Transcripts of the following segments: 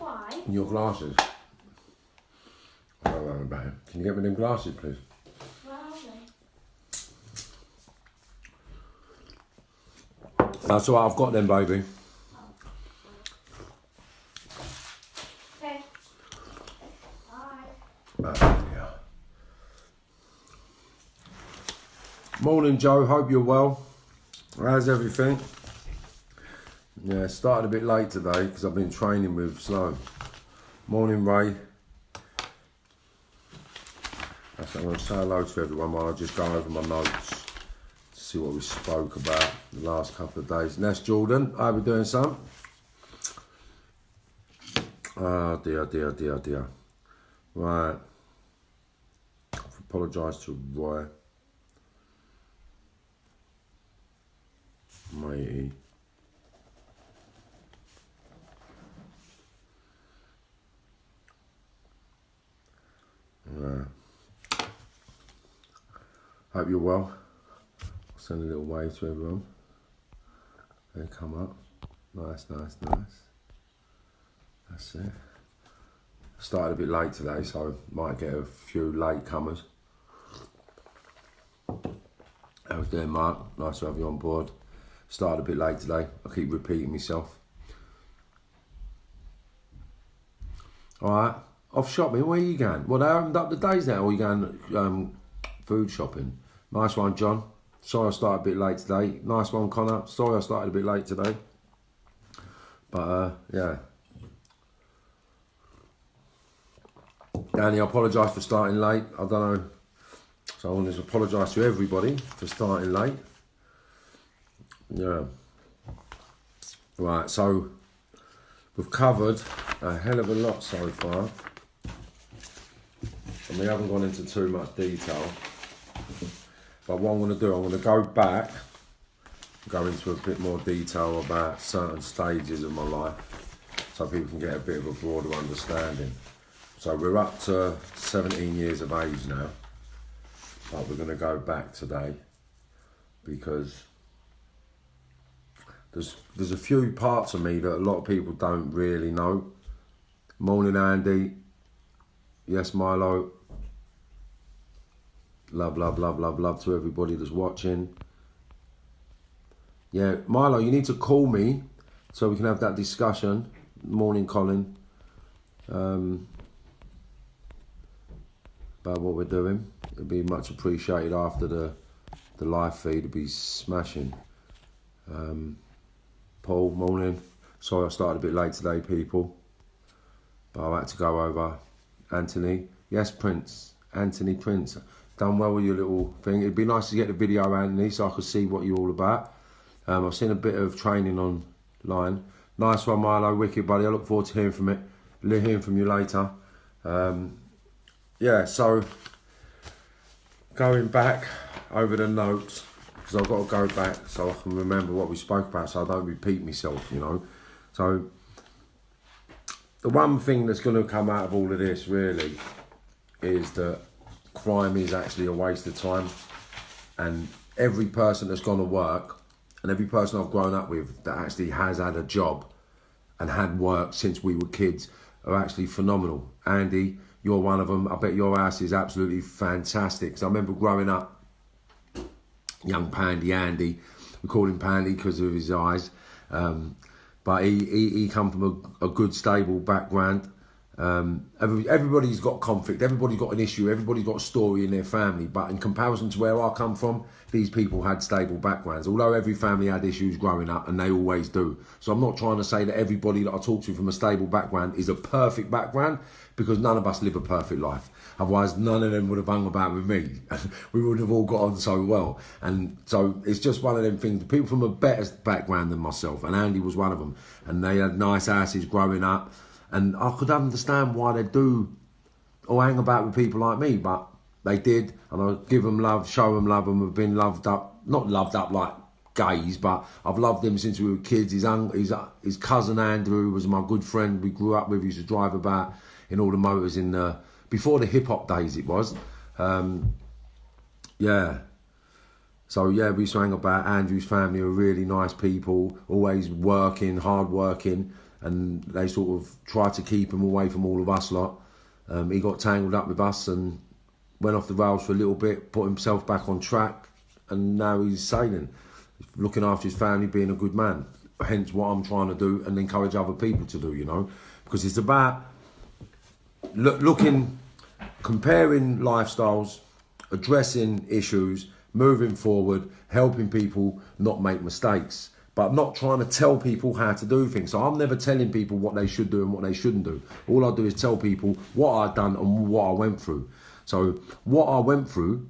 why? Your glasses. I don't know about it. Can you get me them glasses, please? Where are they? That's all right, I've got them, baby. Okay. Bye. Yeah. Morning, Joe. Hope you're well. How's everything? Yeah, started a bit late today because I've been training with Sloan. Morning, Ray. I'm going to say hello to everyone while I just go over my notes to see what we spoke about the last couple of days. And that's Jordan. How are we doing, son? Oh, dear. Right. I've apologised to Roy. Matey. Right. Hope you're well. I'll send a little wave to everyone. They come up. Nice. That's it. Started a bit late today, so might get a few late comers. How was doing, Mark? Nice to have you on board. Started a bit late today. I keep repeating myself. Alright, off shopping. Where are you going? Well, they opened up the days now, or are you going food shopping? Nice one, John. Sorry I started a bit late today. Nice one, Connor. Sorry I started a bit late today. But, yeah. Danny, I apologise for starting late. I don't know. So I want to apologise to everybody for starting late. Yeah. Right, so we've covered a hell of a lot so far. And we haven't gone into too much detail. But what I'm going to do, I'm going to go back, go into a bit more detail about certain stages of my life so people can get a bit of a broader understanding. So we're up to 17 years of age now, but we're going to go back today because there's a few parts of me that a lot of people don't really know. Morning, Andy. Yes, Milo. Love to everybody that's watching. Yeah, Milo, you need to call me so we can have that discussion. Morning, Colin. About what we're doing. It'd be much appreciated after the live feed. It'd be smashing. Paul, morning. Sorry I started a bit late today, people. But I had to go over. Anthony. Yes, Prince. Anthony Prince. Done well with your little thing. It'd be nice to get the video, Anthony, so I could see what you're all about. I've seen a bit of training online. Nice one, Milo. Wicked, buddy. I look forward to hearing from you later. Yeah, so going back over the notes, because I've got to go back so I can remember what we spoke about so I don't repeat myself, you know. So the one thing that's going to come out of all of this really is that crime is actually a waste of time, and every person that's gone to work and every person I've grown up with that actually has had a job and had work since we were kids are actually phenomenal. Andy, you're one of them. I bet your house is absolutely fantastic. So I remember growing up, young Pandy Andy, we called him Pandy because of his eyes, but he come from a good, stable background. Everybody's got conflict, everybody's got an issue, everybody's got a story in their family, but in comparison to where I come from, these people had stable backgrounds, although every family had issues growing up, and they always do. So I'm not trying to say that everybody that I talk to from a stable background is a perfect background, because none of us live a perfect life. Otherwise, none of them would have hung about with me. We would have all got on so well. And so it's just one of them things. People from a better background than myself, and Andy was one of them, and they had nice houses growing up, and I could understand why they do or hang about with people like me, but they did, and I give them love, show them love, and we've been loved up, not loved up like gays, but I've loved him since we were kids. His cousin Andrew was my good friend. We grew up with. He used to drive about in all the motors in before the hip hop days. It was, yeah. So yeah, we used to hang about. Andrew's family are really nice people, always working, hard working. and they sort of tried to keep him away from all of us lot. He got tangled up with us and went off the rails for a little bit, put himself back on track, and now he's sailing, looking after his family, being a good man. Hence what I'm trying to do and encourage other people to do, you know, because it's about looking, comparing lifestyles, addressing issues, moving forward, helping people not make mistakes, but not trying to tell people how to do things. So I'm never telling people what they should do and what they shouldn't do. All I do is tell people what I've done and what I went through. So what I went through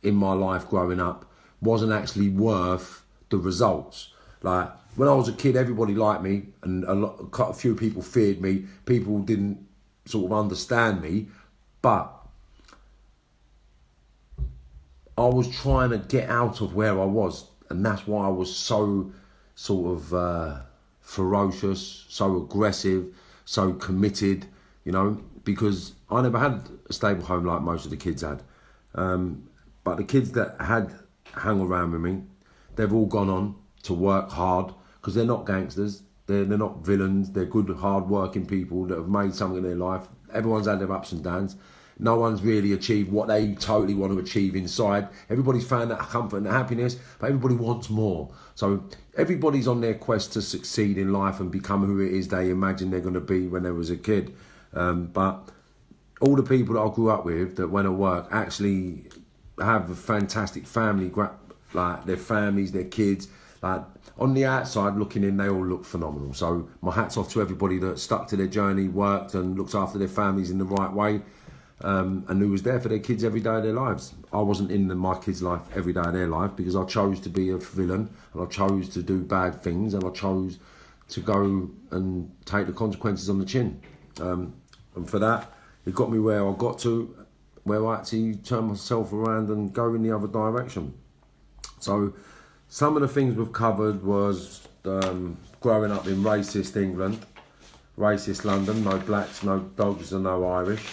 in my life growing up wasn't actually worth the results. Like when I was a kid, everybody liked me, and a few people feared me. People didn't sort of understand me, but I was trying to get out of where I was, and that's why I was so sort of ferocious, so aggressive, so committed, you know, because I never had a stable home like most of the kids had. But the kids that had hung around with me, they've all gone on to work hard, because they're not gangsters, they're not villains, they're good, hard-working people that have made something in their life. Everyone's had their ups and downs. No one's really achieved what they totally want to achieve inside. Everybody's found that comfort and happiness, but everybody wants more. So everybody's on their quest to succeed in life and become who it is they imagine they're going to be when they was a kid. But all the people that I grew up with that went to work actually have a fantastic family, like their families, their kids. Like on the outside looking in, they all look phenomenal. So my hat's off to everybody that stuck to their journey, worked and looked after their families in the right way. And who was there for their kids every day of their lives. I wasn't in my kids' life every day of their life because I chose to be a villain, and I chose to do bad things, and I chose to go and take the consequences on the chin. And for that, it got me where I got to, where I actually turned myself around and go in the other direction. So some of the things we've covered was growing up in racist England, racist London, no blacks, no dogs and no Irish.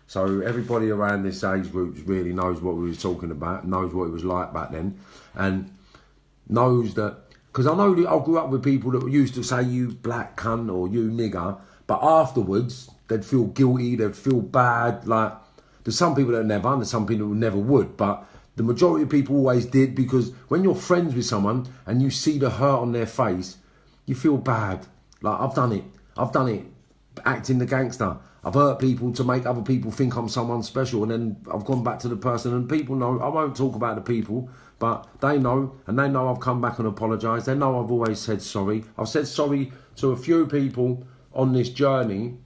So everybody around this age group really knows what we were talking about, knows what it was like back then, and knows that, because I know that I grew up with people that used to say you black cunt or you nigger, but afterwards they'd feel guilty, they'd feel bad. Like there's some people that never, and there's some people who never would, but the majority of people always did, because when you're friends with someone and you see the hurt on their face, you feel bad. Like I've done it, acting the gangster. I've hurt people to make other people think I'm someone special, and then I've gone back to the person, and people know. I won't talk about the people, but they know, and they know I've come back and apologised. They know I've always said sorry. I've said sorry to a few people on this journey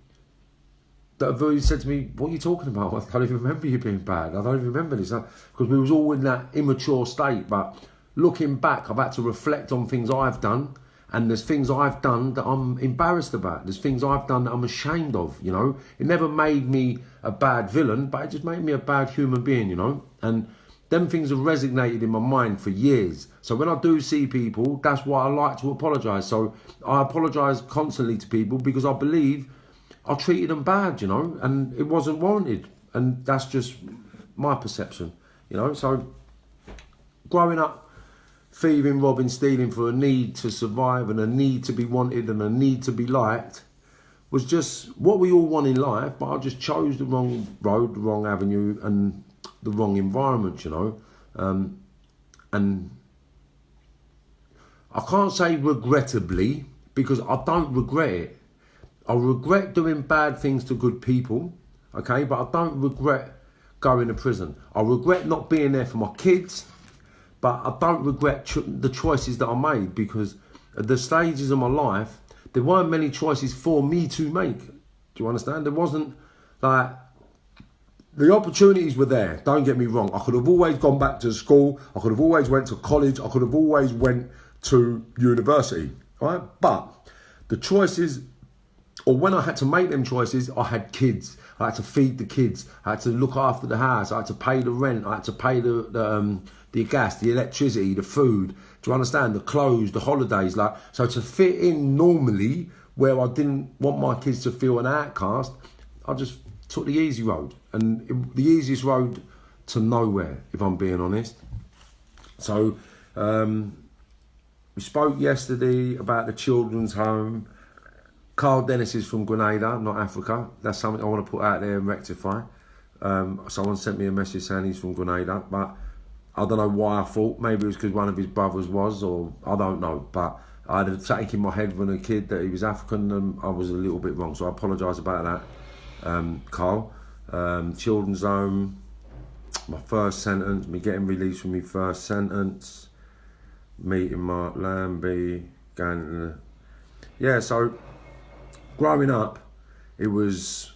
that have always said to me, what are you talking about? I don't even remember you being bad. I don't even remember this. Because we was all in that immature state. But looking back, I've had to reflect on things I've done. And there's things I've done that I'm embarrassed about. There's things I've done that I'm ashamed of, you know. It never made me a bad villain, but it just made me a bad human being, you know. And them things have resonated in my mind for years. So when I do see people, that's why I like to apologise. So I apologise constantly to people because I believe I treated them bad, you know, and it wasn't warranted. And that's just my perception, you know. So growing up, thieving, robbing, stealing for a need to survive and a need to be wanted and a need to be liked was just what we all want in life, but I just chose the wrong road, the wrong avenue and the wrong environment, you know. And I can't say regrettably, because I don't regret it. I regret doing bad things to good people, okay, but I don't regret going to prison. I regret not being there for my kids, but I don't regret the choices that I made, because at the stages of my life, there weren't many choices for me to make. Do you understand? There wasn't, like, the opportunities were there, don't get me wrong. I could have always gone back to school. I could have always went to college. I could have always went to university, right? But the choices, or when I had to make them choices, I had kids. I had to feed the kids. I had to look after the house. I had to pay the rent. I had to pay the gas, the electricity, the food. Do you understand? The clothes, the holidays. Like, so to fit in normally, where I didn't want my kids to feel an outcast, I just took the easy road. And the easiest road to nowhere, if I'm being honest. So we spoke yesterday about the children's home. Carl Dennis is from Grenada, not Africa. That's something I want to put out there and rectify. Someone sent me a message saying he's from Grenada, but I don't know why I thought. Maybe it was because one of his brothers was, or I don't know. But I had something in my head when a kid that he was African, and I was a little bit wrong. So I apologise about that, Carl. Children's home, my first sentence, me getting released from my first sentence, meeting Mark Lambie, going to the... Yeah, so growing up, it was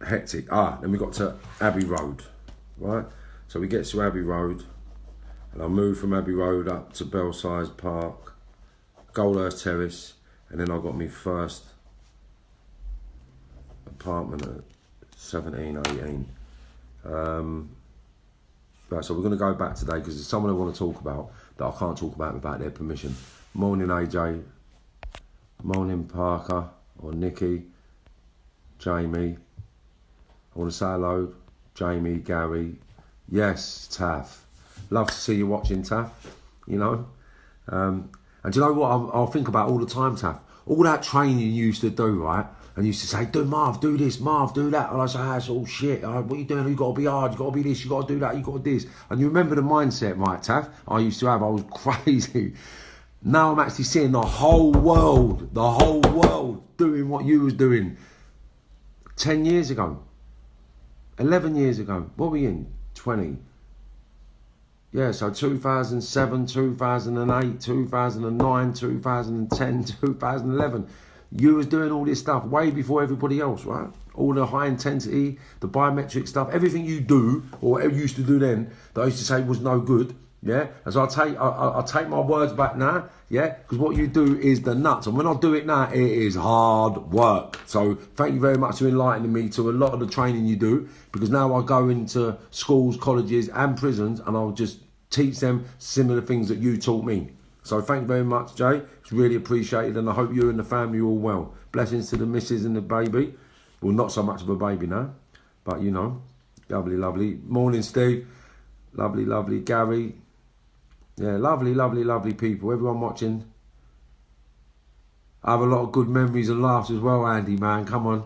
hectic. Then we got to Abbey Road, right? So we get to Abbey Road, and I moved from Abbey Road up to Belsize Park, Goldhurst Terrace, and then I got my first apartment at 17, 18. Right, so we're going to go back today because there's someone I want to talk about that I can't talk about without their permission. Morning AJ, morning Parker or Nikki, Jamie. I want to say hello, Jamie, Gary. Yes, Taff. Love to see you watching, Taff, you know. And do you know what I'll think about all the time, Taff? All that training you used to do, right? And you used to say, do Marv, do this, Marv, do that. And I say, that's all shit. What are you doing? You got to be hard. You got to be this. You got to do that. You got to do this. And you remember the mindset, right, Taff? I used to have. I was crazy. Now I'm actually seeing the whole world doing what you was doing 10 years ago, 11 years ago. What were we in? 20. Yeah, so 2007, 2008, 2009, 2010, 2011. You was doing all this stuff way before everybody else, right? All the high intensity, the biometric stuff, everything you do, or used to do then, that I used to say was no good, yeah? And so I'll take my words back now, yeah? Because what you do is the nuts. And when I do it now, it is hard work. So thank you very much for enlightening me to a lot of the training you do, because now I go into schools, colleges and prisons, and I'll just teach them similar things that you taught me. So thank you very much, Jay. It's really appreciated, and I hope you and the family are all well. Blessings to the missus and the baby. Well, not so much of a baby now, but you know, lovely, lovely. Morning, Steve. Lovely, lovely. Gary. Yeah, lovely, lovely, lovely people. Everyone watching. I have a lot of good memories and laughs as well, Andy, man. Come on.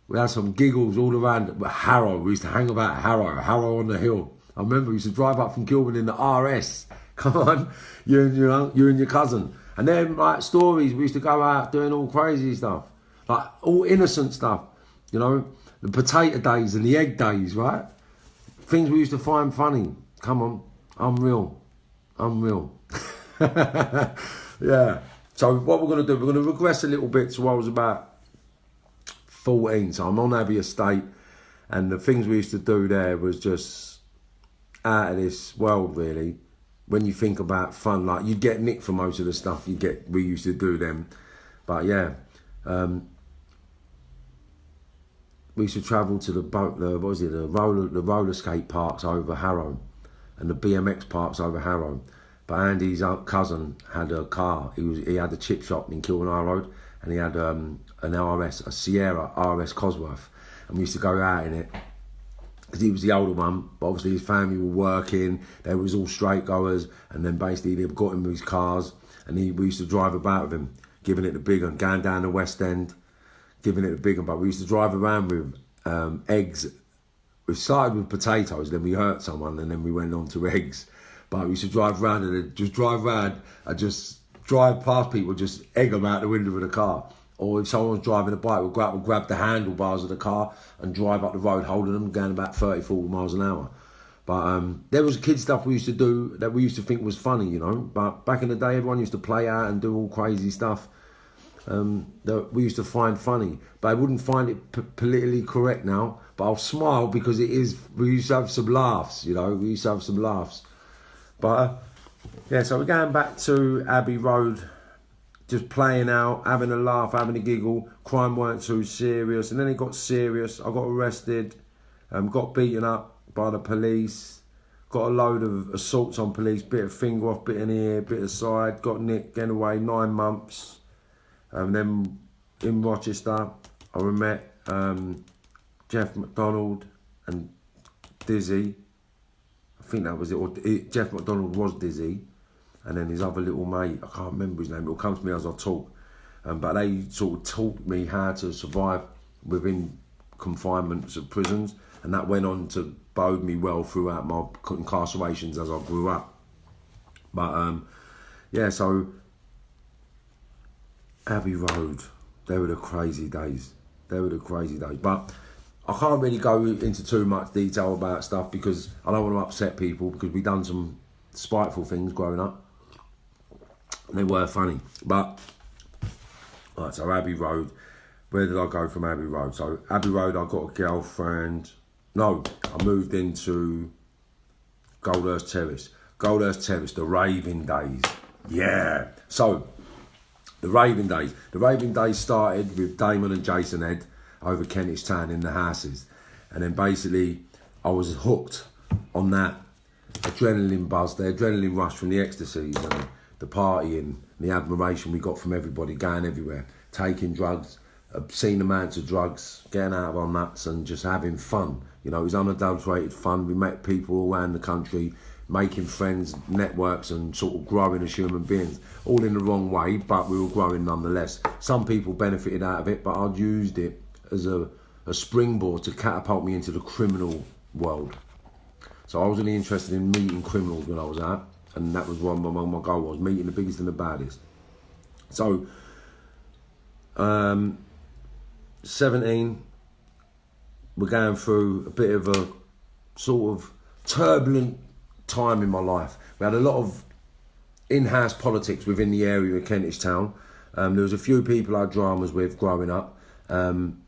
We had some giggles all around Harrow. We used to hang about Harrow on the hill. I remember we used to drive up from Kilburn in the RS. Come on, you and your cousin. And then like stories, we used to go out doing all crazy stuff. Like all innocent stuff. You know, the potato days and the egg days, right? Things we used to find funny. Come on, unreal. Yeah. So what we're going to do, we're going to regress a little bit to when I was about 14. So I'm on Abbey Estate, and the things we used to do there was just out of this world, really. When you think about fun, like you'd get nicked for most of the stuff we used to do then. But yeah, we used to travel to the roller skate parks over Harrow, and the BMX parks over Harrow. But Andy's cousin had a car. He had a chip shop in Kilburn Road, and he had an RS, a Sierra RS Cosworth, and we used to go out in it. Because he was the older one, but obviously his family were working, they was all straight goers, and then basically they got him his cars, and we used to drive about with him, giving it the big one, going down the West End, giving it the big one. But we used to drive around with eggs. We started with potatoes, then we hurt someone, and then we went on to eggs. But we used to drive around and just drive past people, just egg them out the window of the car. Or if someone was driving a bike, we'd go out and grab the handlebars of the car and drive up the road holding them, going about 30, 40 miles an hour. But there was kid stuff we used to do that we used to think was funny, you know. But back in the day, everyone used to play out and do all crazy stuff that we used to find funny. But I wouldn't find it politically correct now. But I'll smile because it is, we used to have some laughs, you know. We used to have some laughs. But yeah, so we're going back to Abbey Road. Just playing out, having a laugh, having a giggle. Crime weren't too serious. And then it got serious. I got arrested, got beaten up by the police, got a load of assaults on police, bit of finger off, bit in the ear, bit of side, got nicked, getting away, 9 months. And then in Rochester, I met Jeff McDonald and Dizzy. I think that was it. Or Jeff McDonald was Dizzy. And then his other little mate, I can't remember his name, it'll come to me as I talk. but they sort of taught me how to survive within confinements of prisons, and that went on to bode me well throughout my incarcerations as I grew up. But yeah, so Abbey Road, they were the crazy days. But I can't really go into too much detail about stuff because I don't want to upset people, because we done some spiteful things growing up. And they were funny. But, right, so Abbey Road, where did I go from Abbey Road? So Abbey Road, I got a girlfriend. No, I moved into Goldhurst Terrace. Goldhurst Terrace, the raving days. Yeah. So, the raving days. The raving days started with Damon and Jason Ed over Kentish Town in the houses. And then basically, I was hooked on that adrenaline buzz, the adrenaline rush from the ecstasies and the partying, the admiration we got from everybody going everywhere, taking drugs, obscene amounts of drugs, getting out of our nuts and just having fun. You know, it was unadulterated fun. We met people all around the country, making friends, networks, and sort of growing as human beings. All in the wrong way, but we were growing nonetheless. Some people benefited out of it, but I'd used it as a springboard to catapult me into the criminal world. So I was really interested in meeting criminals when I was out, and that was one of my goals, was meeting the biggest and the baddest. So, 17, we're going through a bit of a sort of turbulent time in my life. We had a lot of in-house politics within the area of Kentish Town. There was a few people I had dramas with growing up, and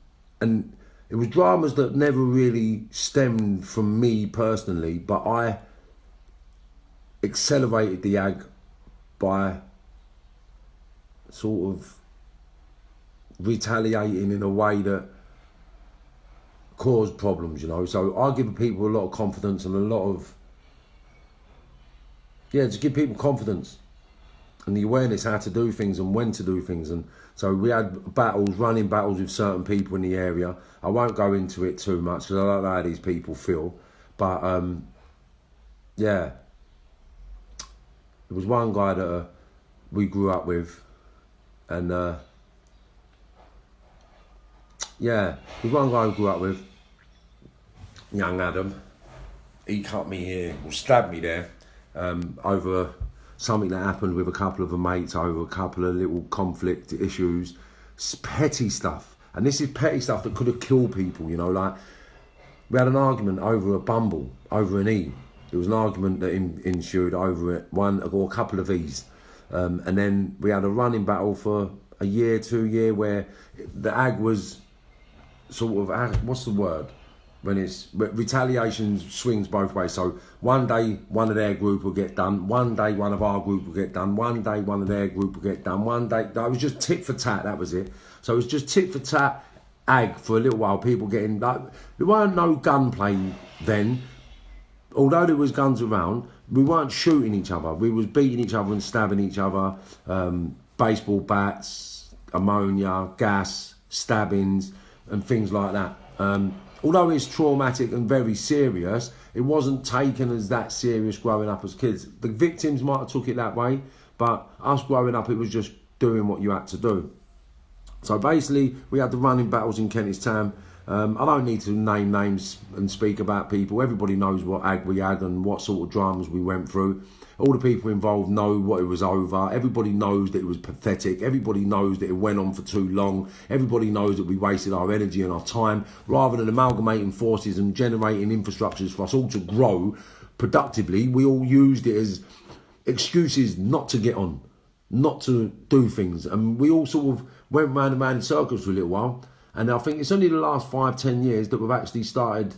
it was dramas that never really stemmed from me personally, but I accelerated the ag by sort of retaliating in a way that caused problems, you know. So I give people a lot of confidence and a lot of, just give people confidence and the awareness how to do things and when to do things. And so we had battles, running battles with certain people in the area. I won't go into it too much because I don't know how these people feel. But there was one guy that we grew up with, and there was one guy we grew up with, young Adam. He cut me here, or stabbed me there, over something that happened with a couple of mates, over a couple of little conflict issues, petty stuff. And this is petty stuff that could have killed people, you know, like we had an argument over a bumble, over an E. There was an argument that ensued over it, one or a couple of E's. And then we had a running battle for a year, 2 years, where the ag was sort of, what's the word? When retaliation swings both ways. So one day one of their group will get done, one day one of our group will get done, one day one of their group will get done, one day, that was just tit for tat, that was it. So it was just tit for tat ag for a little while, people getting, like, there weren't no gunplay then. Although there was guns around, we weren't shooting each other. We was beating each other and stabbing each other, baseball bats, ammonia, gas, stabbings and things like that. Although it's traumatic and very serious, it wasn't taken as that serious growing up as kids. The victims might have took it that way, but us growing up, it was just doing what you had to do. So basically, we had the running battles in Kentish Town. I don't need to name names and speak about people. Everybody knows what ag we had and what sort of dramas we went through. All the people involved know what it was over. Everybody knows that it was pathetic. Everybody knows that it went on for too long. Everybody knows that we wasted our energy and our time. Rather than amalgamating forces and generating infrastructures for us all to grow productively, we all used it as excuses not to get on, not to do things. And we all sort of went round and round in circles for a little while. And I think it's only the last 5-10 years that we've actually started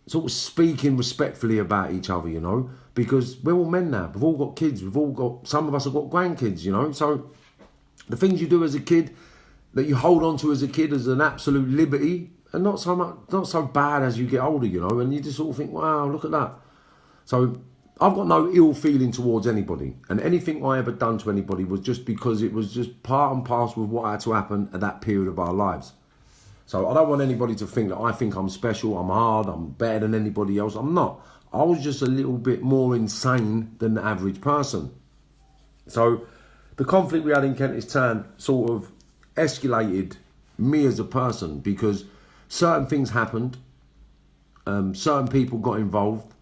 sort of speaking respectfully about each other, you know, because we're all men now. We've all got kids. Some of us have got grandkids, you know. So the things you do as a kid that you hold on to as a kid as an absolute liberty, and not so bad as you get older, you know. And you just sort of think, wow, look at that. So I've got no ill feeling towards anybody, and anything I ever done to anybody was just because it was just part and parcel of what had to happen at that period of our lives. So I don't want anybody to think that I think I'm special, I'm hard, I'm better than anybody else. I'm not. I was just a little bit more insane than the average person. So the conflict we had in Kentish Town sort of escalated me as a person, because certain things happened, certain people got involved.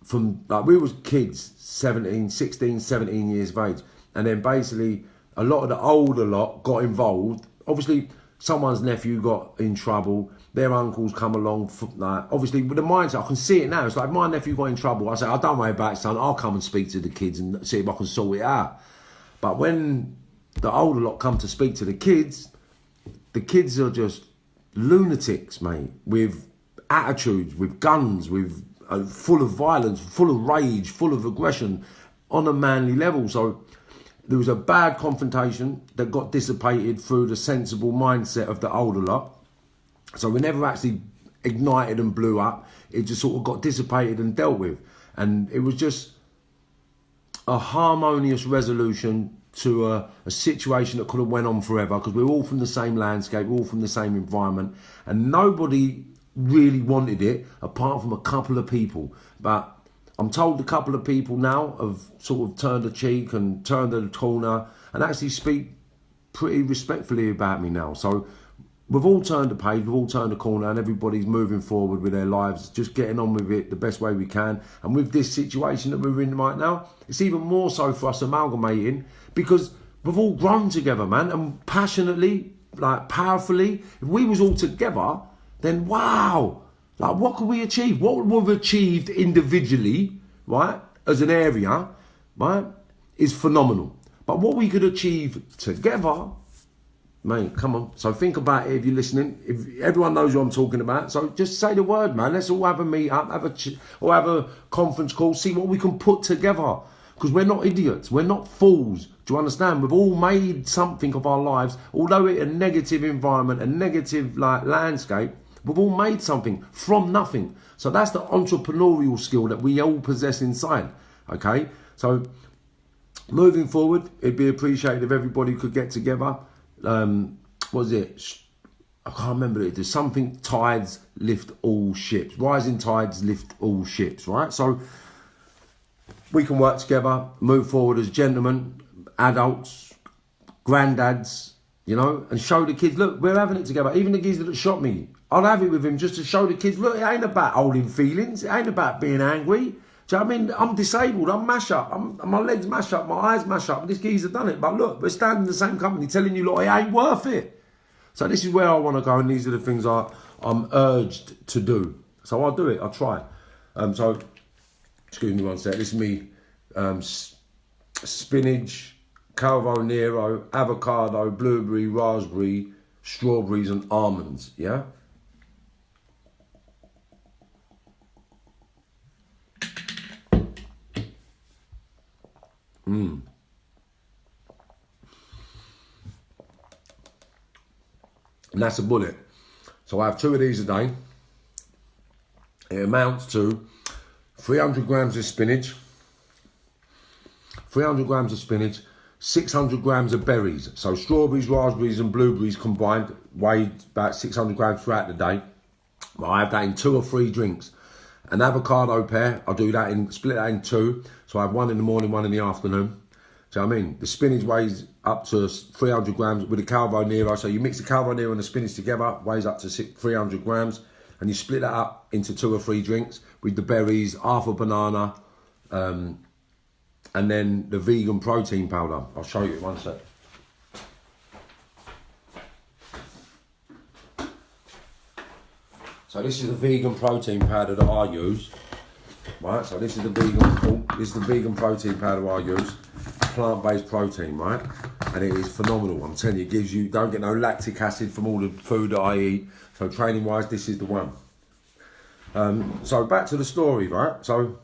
From like, we was kids, 16, 17 years of age, and then basically a lot of the older lot got involved. Obviously, someone's nephew got in trouble, their uncles come along, like, obviously with the mindset, I can see it now. It's like, my nephew got in trouble, I say, I don't worry about it, son, I'll come and speak to the kids and see if I can sort it out. But when the older lot come to speak to the kids are just lunatics, mate, with attitudes, with guns, with full of violence, full of rage, full of aggression on a manly level. So there was a bad confrontation that got dissipated through the sensible mindset of the older lot. So we never actually ignited and blew up. It just sort of got dissipated and dealt with. And it was just a harmonious resolution to a situation that could have went on forever, because we're all from the same landscape, we're all from the same environment, and nobody really wanted it apart from a couple of people. But I'm told a couple of people now have sort of turned a cheek and turned a corner and actually speak pretty respectfully about me now. So we've all turned a page, we've all turned a corner, and everybody's moving forward with their lives, just getting on with it the best way we can. And with this situation that we're in right now, it's even more so for us amalgamating, because we've all grown together, man, and passionately, like powerfully. If we was all together, then wow, like what could we achieve? What we've achieved individually, right, as an area, right, is phenomenal. But what we could achieve together, mate, come on. So think about it if you're listening. If everyone knows what I'm talking about, so just say the word, man. Let's all have a meet up, or have a conference call, see what we can put together. Because we're not idiots, we're not fools. Do you understand? We've all made something of our lives, although it's a negative environment, a negative like landscape. We've all made something from nothing. So that's the entrepreneurial skill that we all possess inside. Okay, so moving forward, it'd be appreciated if everybody could get together. What was it? I can't remember it. There's something, tides lift all ships. Rising tides lift all ships, right? So we can work together, move forward as gentlemen, adults, granddads, you know, and show the kids, look, we're having it together. Even the geezer that shot me, I'll have it with him just to show the kids, look, it ain't about holding feelings. It ain't about being angry. Do you know what I mean? I'm disabled, I'm mash up, my legs mash up, my eyes mash up, this geezer done it. But look, we're standing in the same company telling you, look, it ain't worth it. So this is where I want to go, and these are the things I'm urged to do. So I'll do it, I'll try. So, excuse me one sec, this is me, spinach, Calvo Nero, avocado, blueberry, raspberry, strawberries and almonds, yeah? And that's a bullet. So I have 2 of these a day. It amounts to 300 grams of spinach, 300 grams of spinach, 600 grams of berries. So strawberries, raspberries and blueberries combined weigh about 600 grams throughout the day. Well, I have that in 2 or 3 drinks. An avocado pear, I'll do that split that in 2. So I have 1 in the morning, 1 in the afternoon. Do you know what I mean? The spinach weighs up to 300 grams with the Calvo Nero. So you mix the Calvo Nero and the spinach together, weighs up to 300 grams. And you split that up into 2 or 3 drinks with the berries, half a banana, and then the vegan protein powder. I'll show you in one sec. So this is the vegan protein powder that I use. Right, so this is the vegan protein powder I use. Plant-based protein, right? And it is phenomenal. I'm telling you, it gives you, don't get no lactic acid from all the food that I eat. So training-wise, this is the one. So back to the story, right? So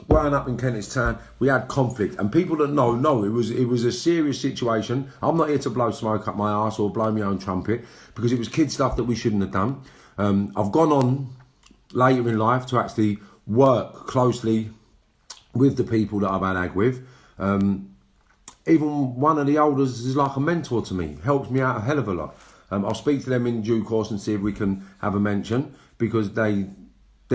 growing up in Kentish Town, we had conflict, and people that know it was a serious situation. I'm not here to blow smoke up my arse or blow my own trumpet, because it was kid stuff that we shouldn't have done. I've gone on later in life to actually work closely with the people that I've had ag with. Even one of the elders is like a mentor to me, helps me out a hell of a lot. I'll speak to them in due course and see if we can have a mention, because they're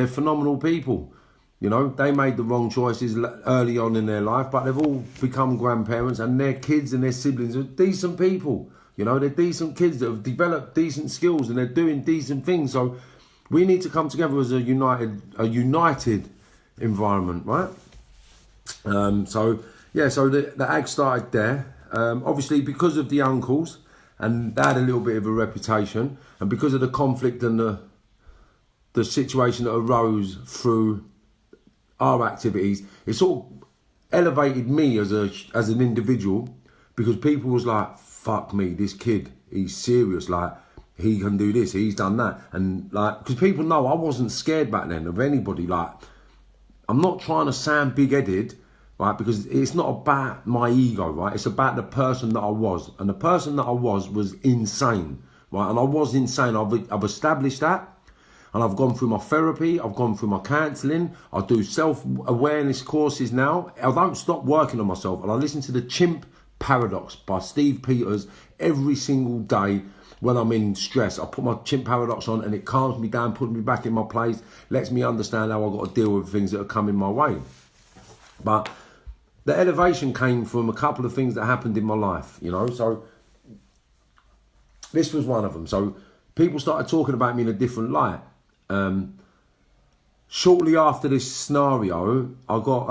phenomenal people. You know, they made the wrong choices early on in their life, but they've all become grandparents, and their kids and their siblings are decent people. You know, they're decent kids that have developed decent skills and they're doing decent things. So we need to come together as a united environment, right? So the ag started there. Obviously, because of the uncles, and they had a little bit of a reputation, and because of the conflict and the situation that arose through our activities, it sort of elevated me as an individual, because people was like, fuck me, this kid, he's serious, like, he can do this, he's done that. And like, because people know I wasn't scared back then of anybody. Like, I'm not trying to sound big-headed, right, because it's not about my ego, right, it's about the person that I was. And the person that I was insane, right, and I was insane. I've established that. And I've gone through my therapy, I've gone through my counselling, I do self-awareness courses now. I don't stop working on myself. And I listen to the Chimp Paradox by Steve Peters every single day when I'm in stress. I put my Chimp Paradox on and it calms me down, puts me back in my place, lets me understand how I've got to deal with things that are coming my way. But the elevation came from a couple of things that happened in my life, you know. So this was one of them. So people started talking about me in a different light. Shortly after this scenario, I got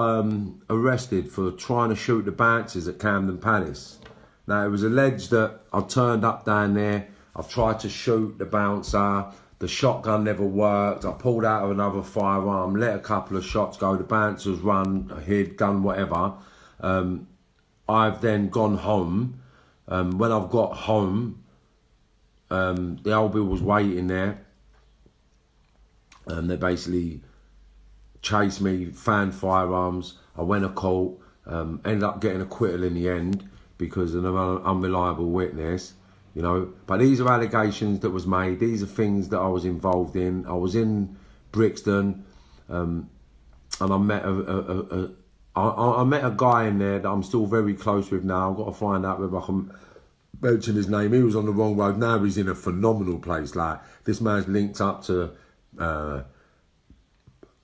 arrested for trying to shoot the bouncers at Camden Palace. Now, it was alleged that I turned up down there, I've tried to shoot the bouncer, the shotgun never worked, I pulled out of another firearm, let a couple of shots go, the bouncers run, hid, done whatever. I've then gone home. When I've got home, the old bill was waiting there. They basically chased me, found firearms. I went to court, ended up getting acquittal in the end because of an unreliable witness, you know. But these are allegations that was made. These are things that I was involved in. I was in Brixton, and I met I met a guy in there that I'm still very close with now. I've got to find out whether I can mention his name. He was on the wrong road. Now he's in a phenomenal place. Like, this man's linked up to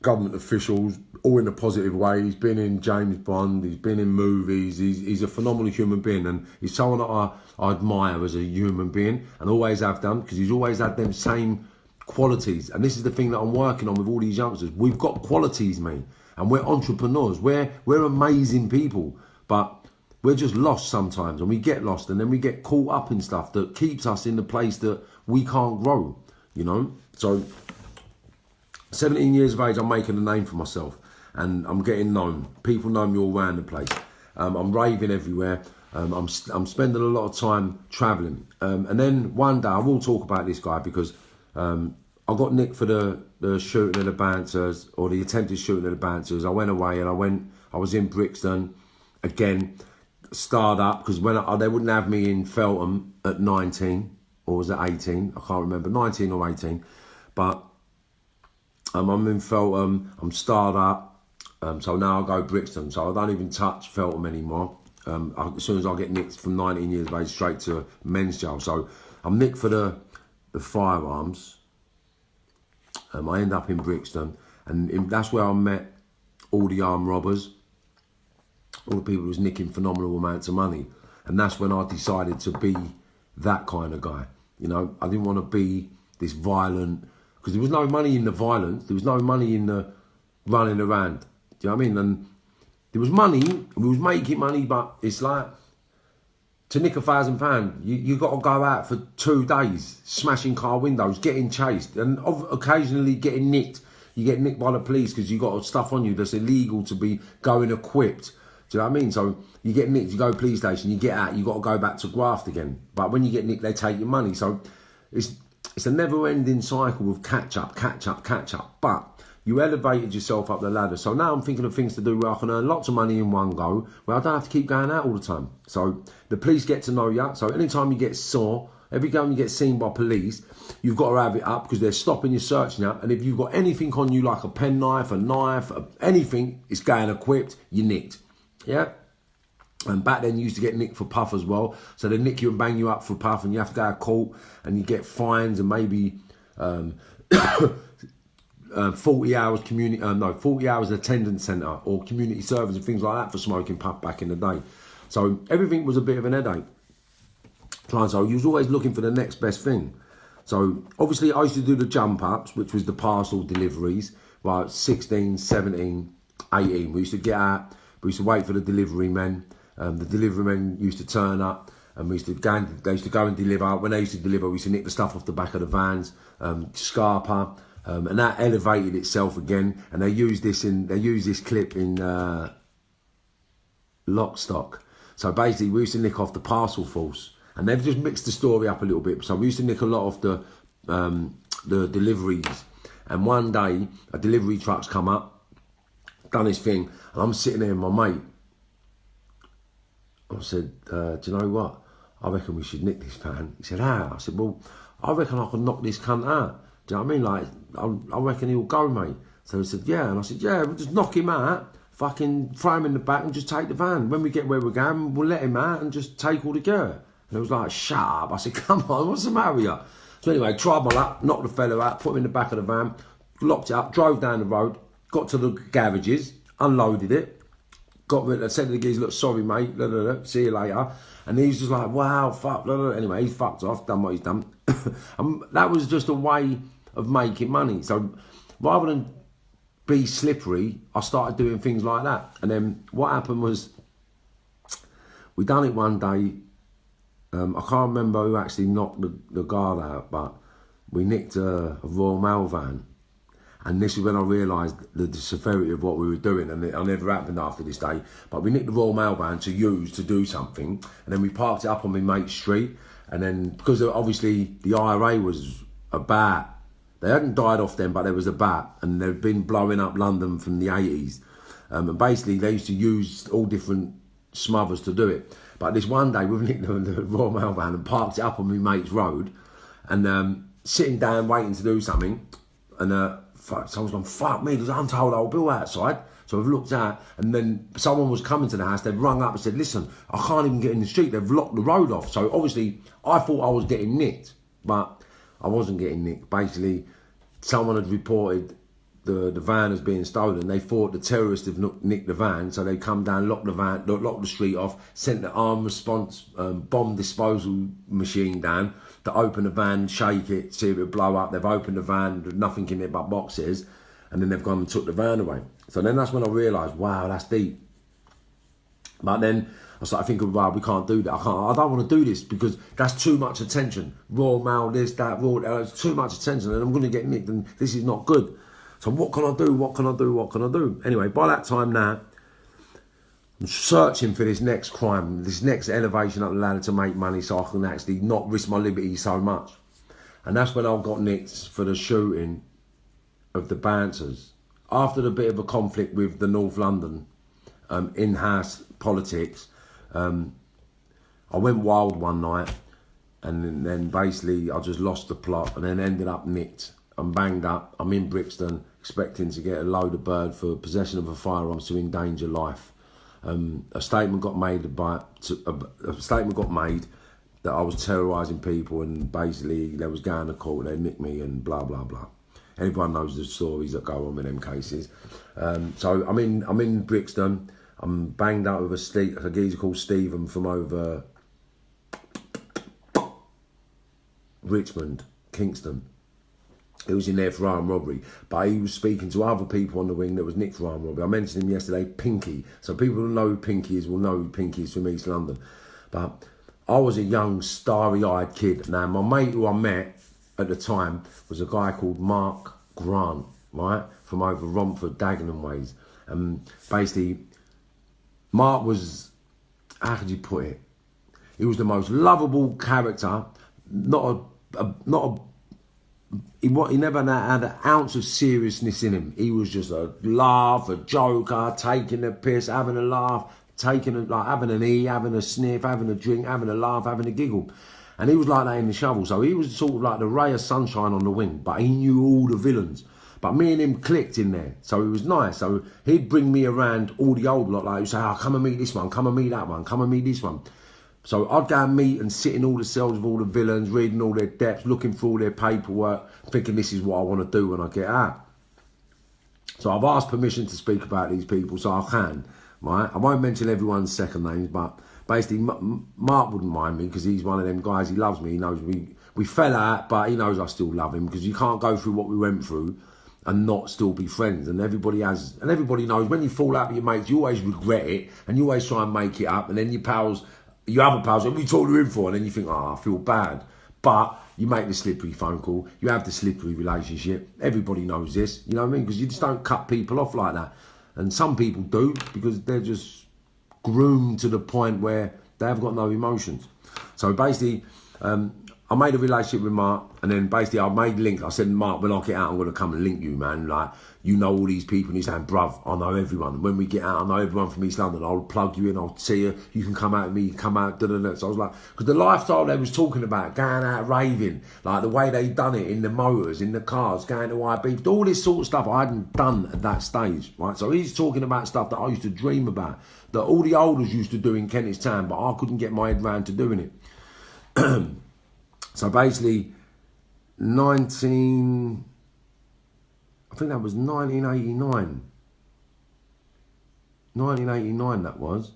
government officials, all in a positive way. He's been in James Bond, he's been in movies, he's a phenomenal human being, and he's someone that I admire as a human being, and always have done, because he's always had them same qualities. And this is the thing that I'm working on with all these youngsters. We've got qualities, mate, and we're entrepreneurs, we're amazing people, but we're just lost sometimes, and we get lost, and then we get caught up in stuff that keeps us in the place that we can't grow, you know. So 17 years of age, I'm making a name for myself, and I'm getting known. People know me all around the place. I'm raving everywhere. I'm spending a lot of time travelling. And then one day, I will talk about this guy, because I got nicked for the shooting of the bouncers, or the attempted shooting of the bouncers. I went away and I was in Brixton again, starred up, because when they wouldn't have me in Feltham at 19, or was it 18? I can't remember, 19 or 18. But I'm in Feltham, I'm starred up, so now I go Brixton, so I don't even touch Feltham anymore. As soon as I get nicked from 19 years of age, straight to men's jail. So I'm nicked for the firearms. I end up in Brixton, and that's where I met all the armed robbers, all the people who was nicking phenomenal amounts of money. And that's when I decided to be that kind of guy. You know, I didn't want to be this violent, because there was no money in the violence, there was no money in the running around. Do you know what I mean? And there was money, and we was making money, but it's like, to nick £1,000, you got to go out for 2 days, smashing car windows, getting chased, and occasionally getting nicked. You get nicked by the police because you got stuff on you that's illegal to be going equipped. Do you know what I mean? So you get nicked, you go to police station, you get out, you got to go back to graft again. But when you get nicked, they take your money. So it's a never-ending cycle of catch up. But you elevated yourself up the ladder. So now I'm thinking of things to do where I can earn lots of money in one go, where I don't have to keep going out all the time. So the police get to know you. So anytime you get saw, every time you get seen by police, you've got to have it up, because they're stopping you, searching you up. And if you've got anything on you, like a penknife, a knife, anything, it's going equipped, you're nicked. Yeah? And back then you used to get nicked for puff as well. So they nick you and bang you up for puff, and you have to go to court, and you get fines, and maybe 40 hours 40 hours attendance centre or community service and things like that for smoking puff back in the day. So everything was a bit of an headache. So you was always looking for the next best thing. So obviously I used to do the jump ups, which was the parcel deliveries, like 16, 17, 18. We used to get out, we used to wait for the delivery men. The delivery men used to turn up and they used to go and deliver. When they used to deliver, we used to nick the stuff off the back of the vans, scarper, and that elevated itself again. And they used this clip in Lock Stock. So basically we used to nick off the parcel force. And they've just mixed the story up a little bit. So we used to nick a lot of the deliveries. And one day, a delivery truck's come up, done his thing, and I'm sitting there with my mate. I said, do you know what? I reckon we should nick this van. He said, how? I said, well, I reckon I can knock this cunt out. Do you know what I mean? Like, I reckon he'll go, mate. So he said, yeah. And I said, yeah, we'll just knock him out, fucking throw him in the back and just take the van. When we get where we're going, we'll let him out and just take all the gear. And it was like, shut up. I said, come on, what's the matter with you? So anyway, tried my luck, knocked the fellow out, put him in the back of the van, locked it up, drove down the road, got to the garages, unloaded it, got rid of it, said to the geezer, look, sorry mate, see you later. And he's just like, wow, fuck, anyway, he's fucked off, done what he's done. And that was just a way of making money. So rather than be slippery, I started doing things like that. And then what happened was, we done it one day. I can't remember who actually knocked the guard out, but we nicked a Royal Mail van. And this is when I realised the severity of what we were doing, and it never happened after this day. But we nicked the Royal Mail van to use to do something, and then we parked it up on my mate's street. And then, because obviously the IRA was about, they hadn't died off then, but there was about, and they'd been blowing up London from the 80s. And basically they used to use all different smothers to do it. But this one day, we've nicked the Royal Mail van and parked it up on my mate's road, and sitting down waiting to do something, and someone's gone, fuck me, there's an untold old bill outside. So we've looked out, and then someone was coming to the house, they'd rung up and said, listen, I can't even get in the street, they've locked the road off. So obviously, I thought I was getting nicked, but I wasn't getting nicked. Basically, someone had reported the van as being stolen. They thought the terrorists had nicked the van, so they come down, locked the street off, sent the armed response bomb disposal machine down to open the van, shake it, see if it would blow up. They've opened the van, there's nothing in it but boxes, and then they've gone and took the van away. So then that's when I realised, wow, that's deep. But then I started thinking, wow, we can't do that. I don't want to do this because that's too much attention. Royal Mail, this, that, it's too much attention, and I'm going to get nicked, and this is not good. So what can I do? What can I do? What can I do? Anyway, by that time now, I'm searching for this next crime, this next elevation up the ladder to make money so I can actually not risk my liberty so much. And that's when I got nicked for the shooting of the bouncers. After the bit of a conflict with the North London in-house politics, I went wild one night, and then basically I just lost the plot and then ended up nicked. I'm banged up, I'm in Brixton, expecting to get a load of bird for possession of a firearm to endanger life. A statement got made that I was terrorising people, and basically they was going to court, they nicked me and blah blah blah. Everyone knows the stories that go on with them cases. So I'm in Brixton. I'm banged up with a geezer called Stephen from over Richmond, Kingston. He was in there for armed robbery, but he was speaking to other people on the wing that was nicked for armed robbery. I mentioned him yesterday, Pinky. So people who know who Pinky is will know who Pinky is from East London. But I was a young, starry-eyed kid. Now, my mate who I met at the time was a guy called Mark Grant, right, from over Romford, Dagenham ways. And basically, Mark was, how could you put it? He was the most lovable character, he never had an ounce of seriousness in him. He was just a laugh, a joker, taking the piss, having a laugh, having an E, having a sniff, having a drink, having a laugh, having a giggle. And he was like that in the shovel. So he was sort of like the ray of sunshine on the wing, but he knew all the villains. But me and him clicked in there, so it was nice. So he'd bring me around all the old lot, like he'd say, oh, come and meet this one, come and meet that one, come and meet this one. So I'd go and meet and sit in all the cells of all the villains, reading all their depths, looking through all their paperwork, thinking this is what I want to do when I get out. So I've asked permission to speak about these people, so I can, right? I won't mention everyone's second names, but basically Mark wouldn't mind me because he's one of them guys. He loves me. He knows we fell out, but he knows I still love him because you can't go through what we went through and not still be friends. And everybody knows when you fall out with your mates, you always regret it and you always try and make it up. And then your other pals, what you talk to him for? And then you think, oh, I feel bad. But you make the slippery phone call. You have the slippery relationship. Everybody knows this. You know what I mean? Because you just don't cut people off like that. And some people do because they're just groomed to the point where they have got no emotions. So basically, I made a relationship with Mark, and then basically I made links. I said, Mark, when I get out, I'm going to come and link you, man. Like, you know all these people. And he's saying, bruv, I know everyone. And when we get out, I know everyone from East London. I'll plug you in. I'll see you. You can come out with me. Come out. Da-da-da. So I was like, because the lifestyle they was talking about, going out raving, like the way they done it in the motors, in the cars, going to IB, all this sort of stuff I hadn't done at that stage, right? So he's talking about stuff that I used to dream about, that all the olders used to do in Kentish Town, but I couldn't get my head round to doing it. So basically, I think that was 1989. 1989 that was.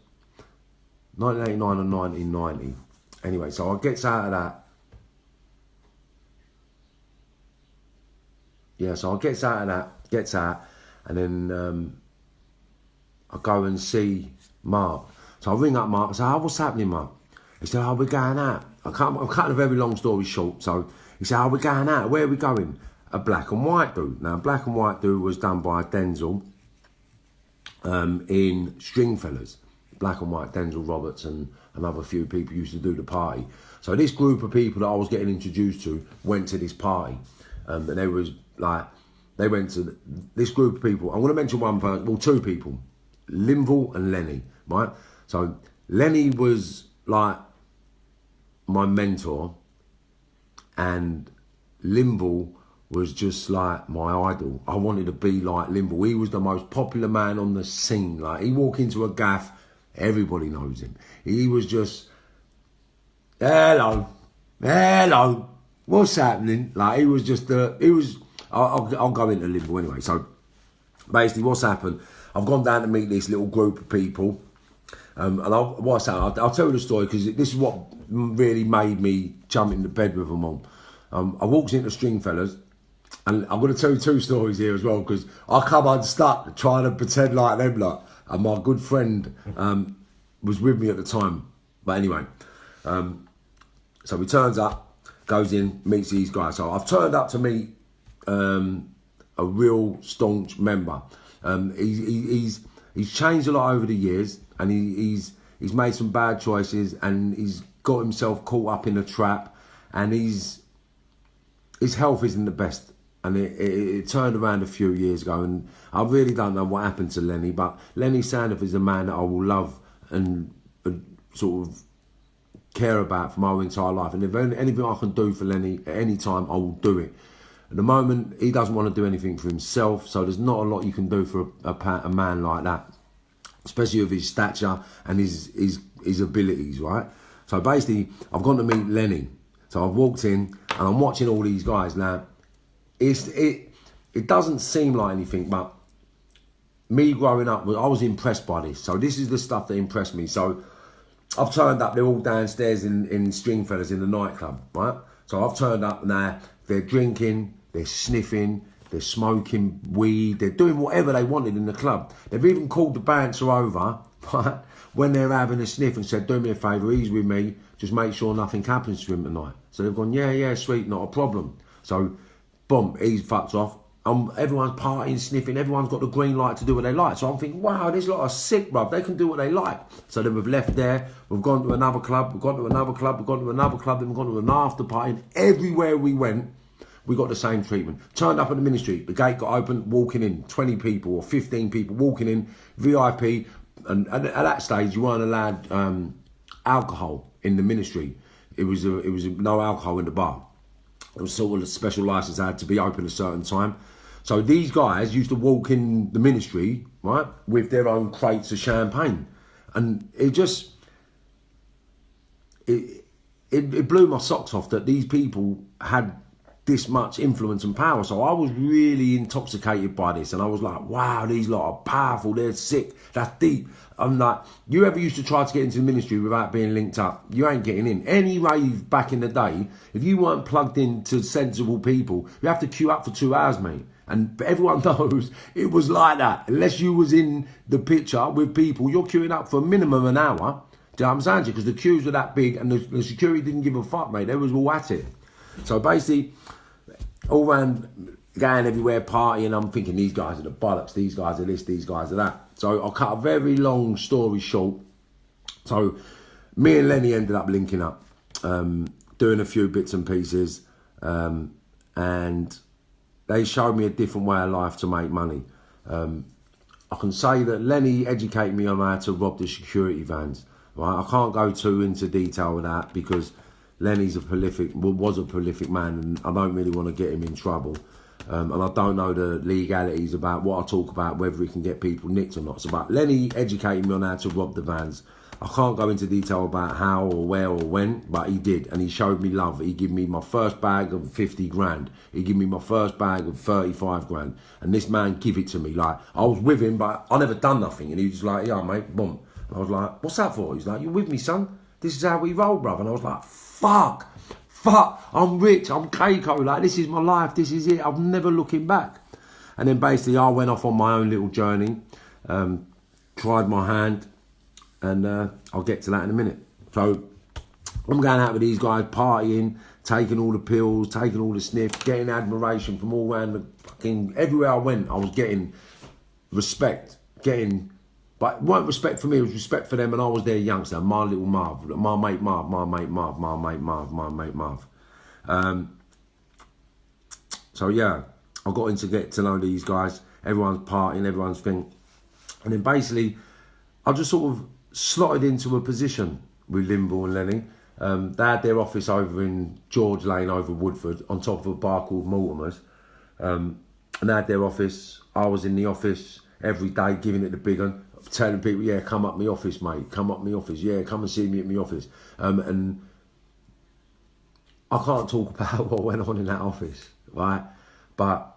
1989 or 1990. Anyway, so I gets out of that. Yeah, so I gets out, and then I go and see Mark. So I ring up Mark and say, oh, what's happening, Mark? He said, oh, we're going out. I'm cutting a very long story short. So he said, oh, we're going out. Where are we going? A Black and White Do. Now, Black and White Do was done by Denzel in Stringfellas. Black and White, Denzel Roberts and another few people used to do the party. So this group of people that I was getting introduced to went to this party. And they went to this group of people. I'm going to mention one person, well, two people, Linville and Lenny, right? So Lenny was like my mentor, and Linville was just like my idol. I wanted to be like Linville. He was the most popular man on the scene. Like, he walk into a gaff, everybody knows him. He was just, hello, what's happening? Like, he was just I'll go into Linville anyway. So basically what's happened, I've gone down to meet this little group of people. And I'll tell you the story because this is what really made me jump into bed with them all. I walked into Stringfellas, and I'm going to tell you two stories here as well because I come unstuck trying to pretend like them lot. And my good friend was with me at the time. But anyway, so he turns up, goes in, meets these guys. So I've turned up to meet a real staunch member. He's changed a lot over the years. And he's made some bad choices, and he's got himself caught up in a trap, and his health isn't the best. And it turned around a few years ago, and I really don't know what happened to Lenny, but Lenny Sandiff is a man that I will love and sort of care about for my whole entire life. And if anything I can do for Lenny at any time, I will do it. At the moment, he doesn't want to do anything for himself, so there's not a lot you can do for a man like that, especially with his stature and his abilities, right? So basically, I've gone to meet Lenny. So I've walked in and I'm watching all these guys. Now, it doesn't seem like anything, but me growing up, I was impressed by this. So this is the stuff that impressed me. So I've turned up, they're all downstairs in Stringfellas in the nightclub, right? So I've turned up now, they're drinking, they're sniffing, they're smoking weed, they're doing whatever they wanted in the club. They've even called the bouncer over, right, when they're having a sniff and said, do me a favour, he's with me, just make sure nothing happens to him tonight. So they've gone, yeah, sweet, not a problem. So, boom, he's fucked off. Everyone's partying, sniffing, everyone's got the green light to do what they like. So I'm thinking, wow, this lot are sick, bruv, they can do what they like. So then we've left there, we've gone to another club, we've gone to another club, we've gone to another club, then we've gone to an after party, and everywhere we went, we got the same treatment. Turned up at the ministry, the gate got open, walking in, 20 people or 15 people walking in, VIP, and at that stage you weren't allowed alcohol in the ministry. It was no alcohol in the bar. It was sort of a special license that had to be open a certain time. So these guys used to walk in the ministry, right, with their own crates of champagne. And it just, it blew my socks off that these people had this much influence and power. So I was really intoxicated by this, and I was like, wow, these lot are powerful, they're sick, that's deep. I'm like, you ever used to try to get into the ministry without being linked up? You ain't getting in. Any rave back in the day, if you weren't plugged into sensible people, you have to queue up for 2 hours, mate. And everyone knows it was like that. Unless you was in the picture with people, you're queuing up for a minimum an hour. Do you know what I'm saying? Because the queues were that big and the security didn't give a fuck, mate. They was all at it. So basically, all round going everywhere partying, I'm thinking these guys are the bollocks, these guys are this, these guys are that. So I'll cut a very long story short. So me and Lenny ended up linking up, doing a few bits and pieces, and they showed me a different way of life to make money. I can say that Lenny educated me on how to rob the security vans. Right? I can't go too into detail with that because Lenny's was a prolific man, and I don't really want to get him in trouble. And I don't know the legalities about what I talk about, whether it can get people nicked or not. It's about Lenny educating me on how to rob the vans. I can't go into detail about how or where or when, but he did, and he showed me love. He gave me my first bag of 50 grand. He gave me my first bag of 35 grand. And this man give it to me. Like, I was with him, but I never done nothing. And he was like, yeah, mate, boom. And I was like, what's that for? He's like, you with me, son? This is how we roll, bruv. And I was like, fuck, I'm rich, I'm Keiko, like, this is my life, this is it, I'm never looking back. And then basically I went off on my own little journey, tried my hand, and I'll get to that in a minute. So I'm going out with these guys, partying, taking all the pills, taking all the sniff, getting admiration from all around the fucking, everywhere I went, I was getting respect, but it wasn't respect for me, it was respect for them, and I was their youngster, my little Marv, my mate Marv, my mate Marv, my mate Marv, my mate Marv. So yeah, I got in to get to know these guys, everyone's partying, everyone's thing. And then basically, I just sort of slotted into a position with Limble and Lenny. They had their office over in George Lane over Woodford, on top of a bar called Mortimer's. And they had their office, I was in the office every day, giving it the big one. Telling people, yeah, come up my office, mate. Come up my office. Yeah, come and see me at my office. And I can't talk about what went on in that office, right? But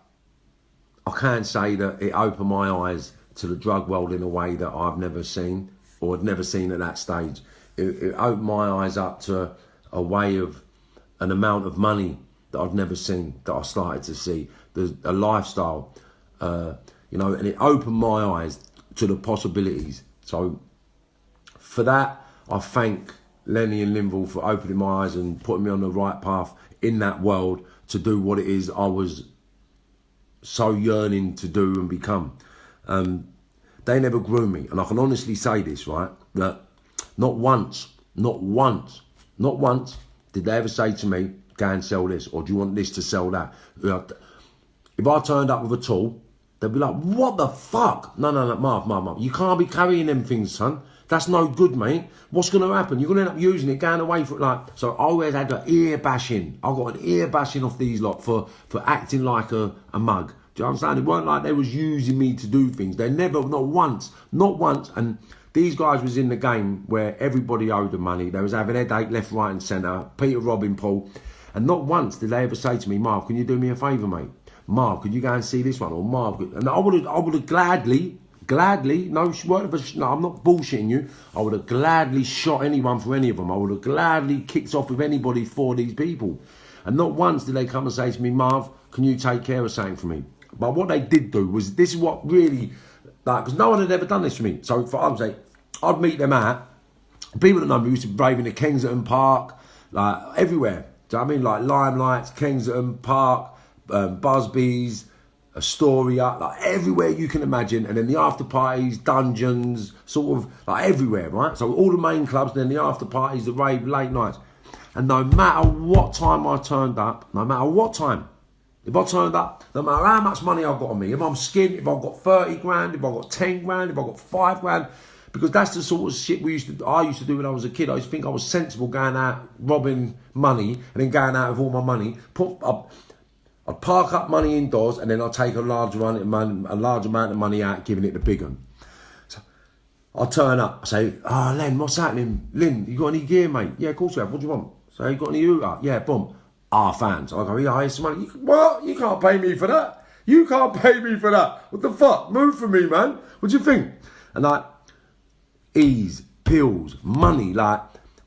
I can say that it opened my eyes to the drug world in a way that I've never seen, or had never seen at that stage. It opened my eyes up to a way of an amount of money that I've never seen, that I started to see. There's a lifestyle, and it opened my eyes to the possibilities. So for that, I thank Lenny and Linville for opening my eyes and putting me on the right path in that world to do what it is I was so yearning to do and become. They never groomed me, and I can honestly say this, right, that not once did they ever say to me, go and sell this, or do you want this to sell that? If I turned up with a tool, they'd be like, what the fuck? No, Marv. You can't be carrying them things, son. That's no good, mate. What's going to happen? You're going to end up using it, going away for it. Like, so I always had an ear bashing. I got an ear bashing off these lot for acting like a mug. Do you understand? It weren't like they was using me to do things. They never, not once. And these guys was in the game where everybody owed them money. They was having headache left, right and centre. Peter, Robin, Paul. And not once did they ever say to me, Marv, can you do me a favour, mate? Marv, could you go and see this one? Or Marv, and I would have gladly, no, I'm not bullshitting you. I would have gladly shot anyone for any of them. I would have gladly kicked off with anybody for these people. And not once did they come and say to me, Marv, can you take care of something for me? But what they did do was, this is what really, like, because no one had ever done this for me. So for argument's sake, I'd meet them out. People that know me used to brave in the Kensington Park, like everywhere. Do you know what I mean? Like Limelights, Kensington Park, Busby's, Astoria, like everywhere you can imagine. And then the after parties, dungeons, sort of like everywhere, right? So all the main clubs, then the after parties, the rave, late nights. And no matter what time I turned up, if I turned up, no matter how much money I've got on me, if I'm skint, if I've got 30 grand, if I've got 10 grand, if I've got 5 grand, because that's the sort of shit I used to do when I was a kid. I used to think I was sensible going out robbing money and then going out with all my money. I'd park up money indoors and then I'd take a large amount of money out, giving it the big one. So I'd turn up, I say, Len, what's happening? Lynn, you got any gear, mate? Yeah, of course you have. What do you want? So you got any Uta? Yeah, boom. our fans. I go, yeah, I some money. What? You can't pay me for that. You can't pay me for that. What the fuck? Move for me, man. What do you think? And like, ease, pills, money. Like,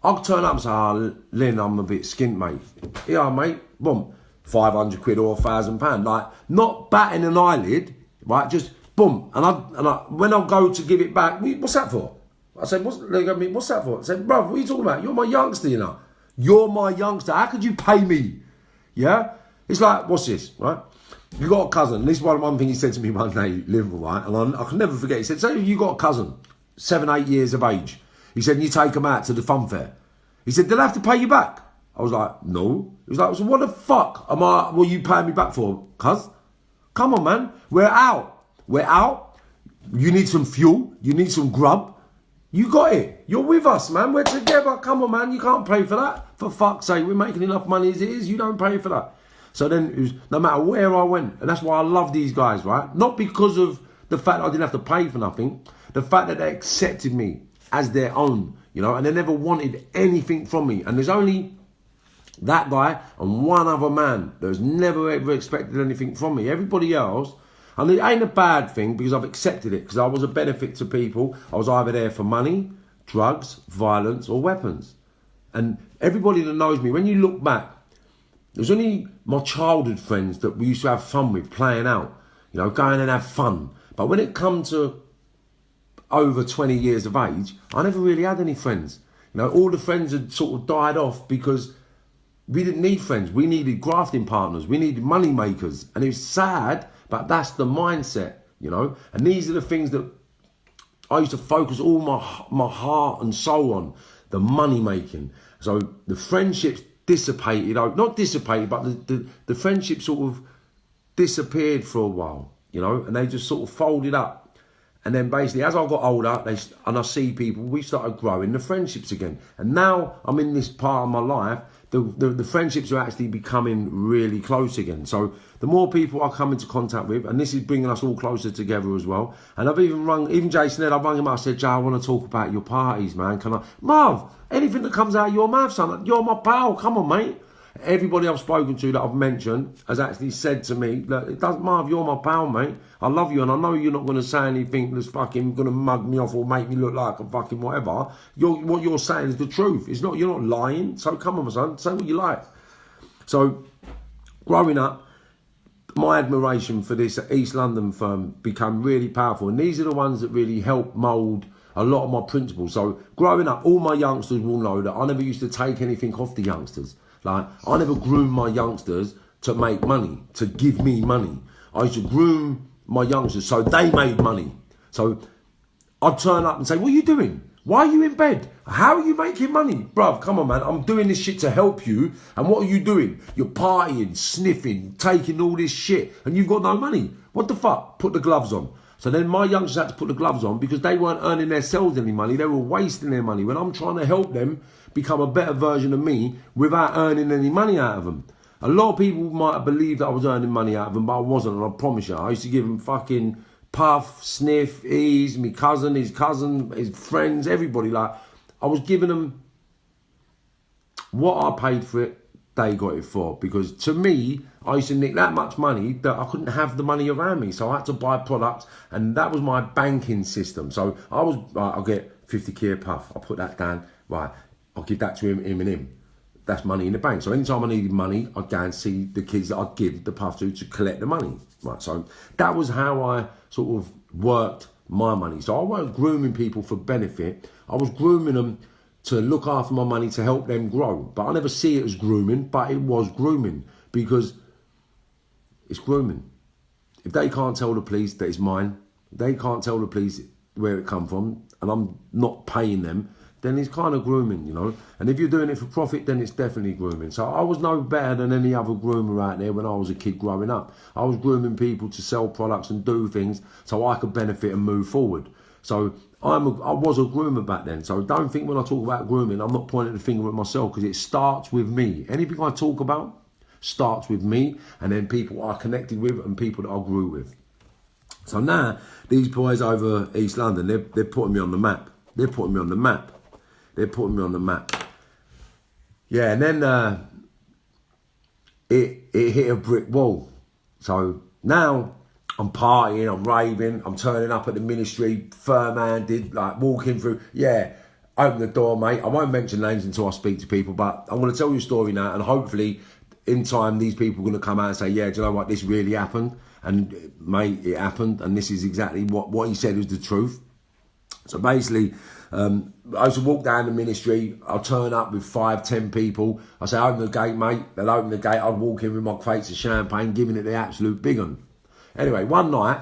I'll turn up and say, oh, Lynn, I'm a bit skint, mate. Yeah, mate. Boom. 500 quid or £1,000. Like, not batting an eyelid, right? Just boom. And when I go to give it back, what's that for? I said, what's that for? I said, bro, what are you talking about? You're my youngster, you know. You're my youngster. How could you pay me? Yeah? It's like, what's this, right? You got a cousin. This is one thing he said to me one day, Liverpool, right? And I can never forget. He said, say you got a cousin, 7, 8 years of age. He said, you take them out to the fun fair. He said, they'll have to pay you back. I was like, no. He was like, so what the fuck were you paying me back for, cuz? Come on, man. We're out. You need some fuel. You need some grub. You got it. You're with us, man. We're together. Come on, man. You can't pay for that. For fuck's sake, we're making enough money as it is. You don't pay for that. So then, it was, no matter where I went, and that's why I love these guys, right? Not because of the fact that I didn't have to pay for nothing. The fact that they accepted me as their own, you know, and they never wanted anything from me. And there's only that guy and one other man that has never ever expected anything from me. Everybody else, and it ain't a bad thing because I've accepted it because I was a benefit to people. I was either there for money, drugs, violence or weapons. And everybody that knows me, when you look back, there's only my childhood friends that we used to have fun with, playing out, you know, going and have fun. But when it comes to over 20 years of age, I never really had any friends. You know, all the friends had sort of died off because we didn't need friends. We needed grafting partners. We needed money makers. And it was sad, but that's the mindset, you know. And these are the things that I used to focus all my heart and soul on, the money making. So the friendships dissipated, not dissipated, but the friendship sort of disappeared for a while, you know, and they just sort of folded up. And then basically, as I got older, and I see people, we started growing the friendships again. And now I'm in this part of my life, the friendships are actually becoming really close again. So the more people I come into contact with, and this is bringing us all closer together as well. And I've even Jason, I rung him up, I said, Jay, I want to talk about your parties, man. Can I? Marv, anything that comes out of your mouth, son, you're my pal, come on, mate. Everybody I've spoken to that I've mentioned has actually said to me, look, it doesn't, Marv, you're my pal, mate. I love you and I know you're not going to say anything that's fucking going to mug me off or make me look like a fucking whatever. What you're saying is the truth. You're not lying. So come on, my son, say what you like. So growing up, my admiration for this East London firm became really powerful. And these are the ones that really helped mould a lot of my principles. So growing up, all my youngsters will know that I never used to take anything off the youngsters. Like, I never groomed my youngsters to make money, to give me money. I used to groom my youngsters so they made money. So I'd turn up and say, what are you doing? Why are you in bed? How are you making money? Bruv, come on, man. I'm doing this shit to help you. And what are you doing? You're partying, sniffing, taking all this shit. And you've got no money. What the fuck? Put the gloves on. So then my youngsters had to put the gloves on because they weren't earning themselves any money. They were wasting their money when I'm trying to help them become a better version of me without earning any money out of them. A lot of people might have believed that I was earning money out of them, but I wasn't, and I promise you. I used to give them fucking puff, sniff, ease, my cousin, his friends, everybody. Like, I was giving them what I paid for it, they got it for. Because to me, I used to nick that much money that I couldn't have the money around me. So I had to buy products, and that was my banking system. So I'll get 50k a puff. I'll put that down. Right, I'll give that to him and him. That's money in the bank. So anytime I needed money, I'd go and see the kids that I'd give the puff to collect the money. Right, so that was how I sort of worked my money. So I wasn't grooming people for benefit. I was grooming them to look after my money to help them grow. But I never see it as grooming, but it was grooming because it's grooming. If they can't tell the police that it's mine, they can't tell the police where it come from, and I'm not paying them, then it's kind of grooming, you know. And if you're doing it for profit, then it's definitely grooming. So I was no better than any other groomer out there when I was a kid growing up. I was grooming people to sell products and do things so I could benefit and move forward. So I was a groomer back then. So don't think when I talk about grooming, I'm not pointing the finger at myself, because it starts with me. Anything I talk about starts with me, and then people I connected with and people that I grew with. So now these boys over East London, they're putting me on the map. They're putting me on the map. They're putting me on the map. Yeah, and then it hit a brick wall. So now I'm partying, I'm raving, I'm turning up at the ministry, firm-handed, like walking through. Yeah, open the door, mate. I won't mention names until I speak to people, but I'm going to tell you a story now, and hopefully in time these people are going to come out and say, yeah, do you know what, this really happened? And mate, it happened, and this is exactly what he said was the truth. So basically, I used to walk down the ministry, I'll turn up with 5-10 people, I say, open the gate, mate. They'll open the gate, I'd walk in with my crates of champagne, giving it the absolute big one. Anyway, one night,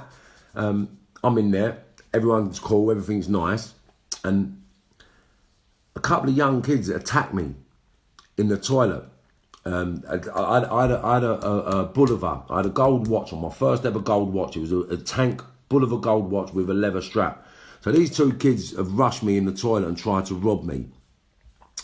I'm in there, everyone's cool, everything's nice, and a couple of young kids attacked me in the toilet. I had a Bolivar. I had a gold watch on, my first ever gold watch. It was a tank Bolivar gold watch with a leather strap. So these two kids have rushed me in the toilet and tried to rob me.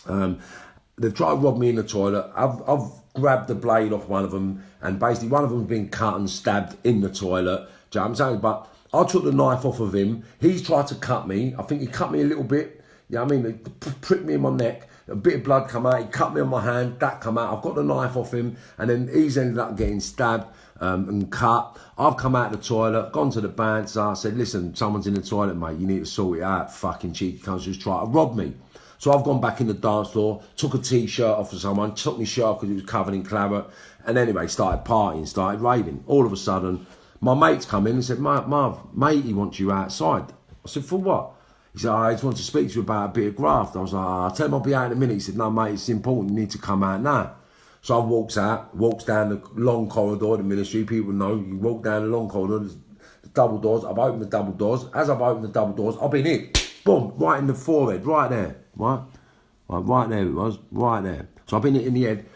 They've tried to rob me in the toilet. I've grabbed the blade off one of them, and basically one of them's been cut and stabbed in the toilet. Do you know what I'm saying? But I took the knife off of him. He's tried to cut me. I think he cut me a little bit. You know what I mean? He pricked me in my neck. A bit of blood come out. He cut me on my hand. That come out. I've got the knife off him, and then he's ended up getting stabbed and cut. I've come out of the toilet, gone to the bouncer. I said, listen, someone's in the toilet, mate. You need to sort it out. Fucking cheeky cunts who's trying to rob me. So I've gone back in the dance floor, took a t-shirt off of someone, took my shirt off because it was covered in claret, and anyway, started partying, started raving. All of a sudden, my mate's come in and said, Marv, matey wants you outside. I said, for what? He said, I just want to speak to you about a bit of graft. I was like, I'll tell him I'll be out in a minute. He said, no, mate, it's important. You need to come out now. So I walks down the long corridor, the ministry. People know, you walk down the long corridor, there's the double doors. I've opened the double doors. As I've opened the double doors, I've been hit. Boom, right in the forehead, right there. Right there it was, right there. So I've been hit in the head.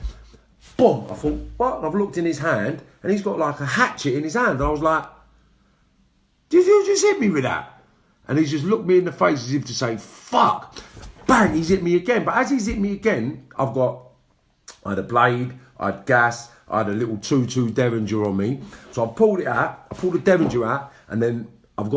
Boom, I thought, what? And I've looked in his hand, and he's got like a hatchet in his hand. And I was like, did you just hit me with that? And he's just looked me in the face as if to say, fuck. Bang, he's hit me again. But as he's hit me again, I had a blade, I had gas, I had a little 2.2 Derringer on me. So I pulled it out, I pulled the Derringer out, and then I've